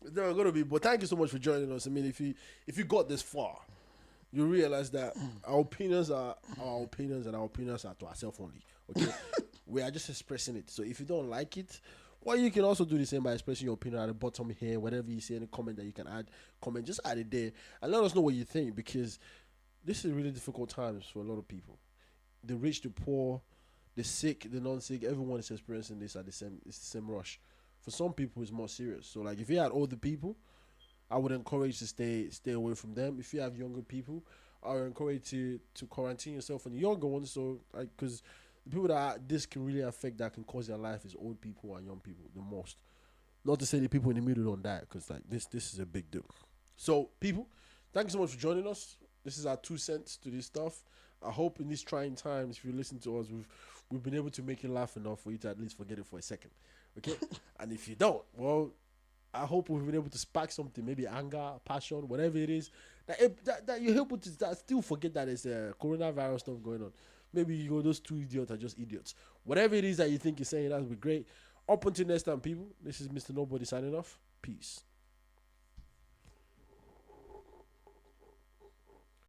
It's never gonna be. But thank you so much for joining us. I mean, if you got this far, you realize that our opinions are our opinions, and our opinions are to ourselves only. Okay, we are just expressing it. So if you don't like it, well, you can also do the same by expressing your opinion at the bottom here. Whatever you see, any comment that you can add, just add it there and let us know what you think, because this is really difficult times for a lot of people. The rich, the poor, the sick, the non-sick, everyone is experiencing this at it's the same rush. For some people, it's more serious. So, like, if you had older people, I would encourage to stay away from them. If you have younger people, I would encourage to quarantine yourself and the younger ones. So, like, because the people this can really affect, that can cause their life, is old people and young people the most. Not to say the people in the middle don't die, because like this is a big deal. So, people, thank you so much for joining us. This is our 2 cents to this stuff. I hope in these trying times, if you listen to us, we've been able to make you laugh enough for you to at least forget it for a second. Okay? And if you don't, well, I hope we've been able to spark something, maybe anger, passion, whatever it is, that you're able to still forget that there's a coronavirus stuff going on. Maybe those 2 idiots are just idiots. Whatever it is that you think you're saying, that would be great. Up until next time, people, this is Mr. Nobody signing off. Peace.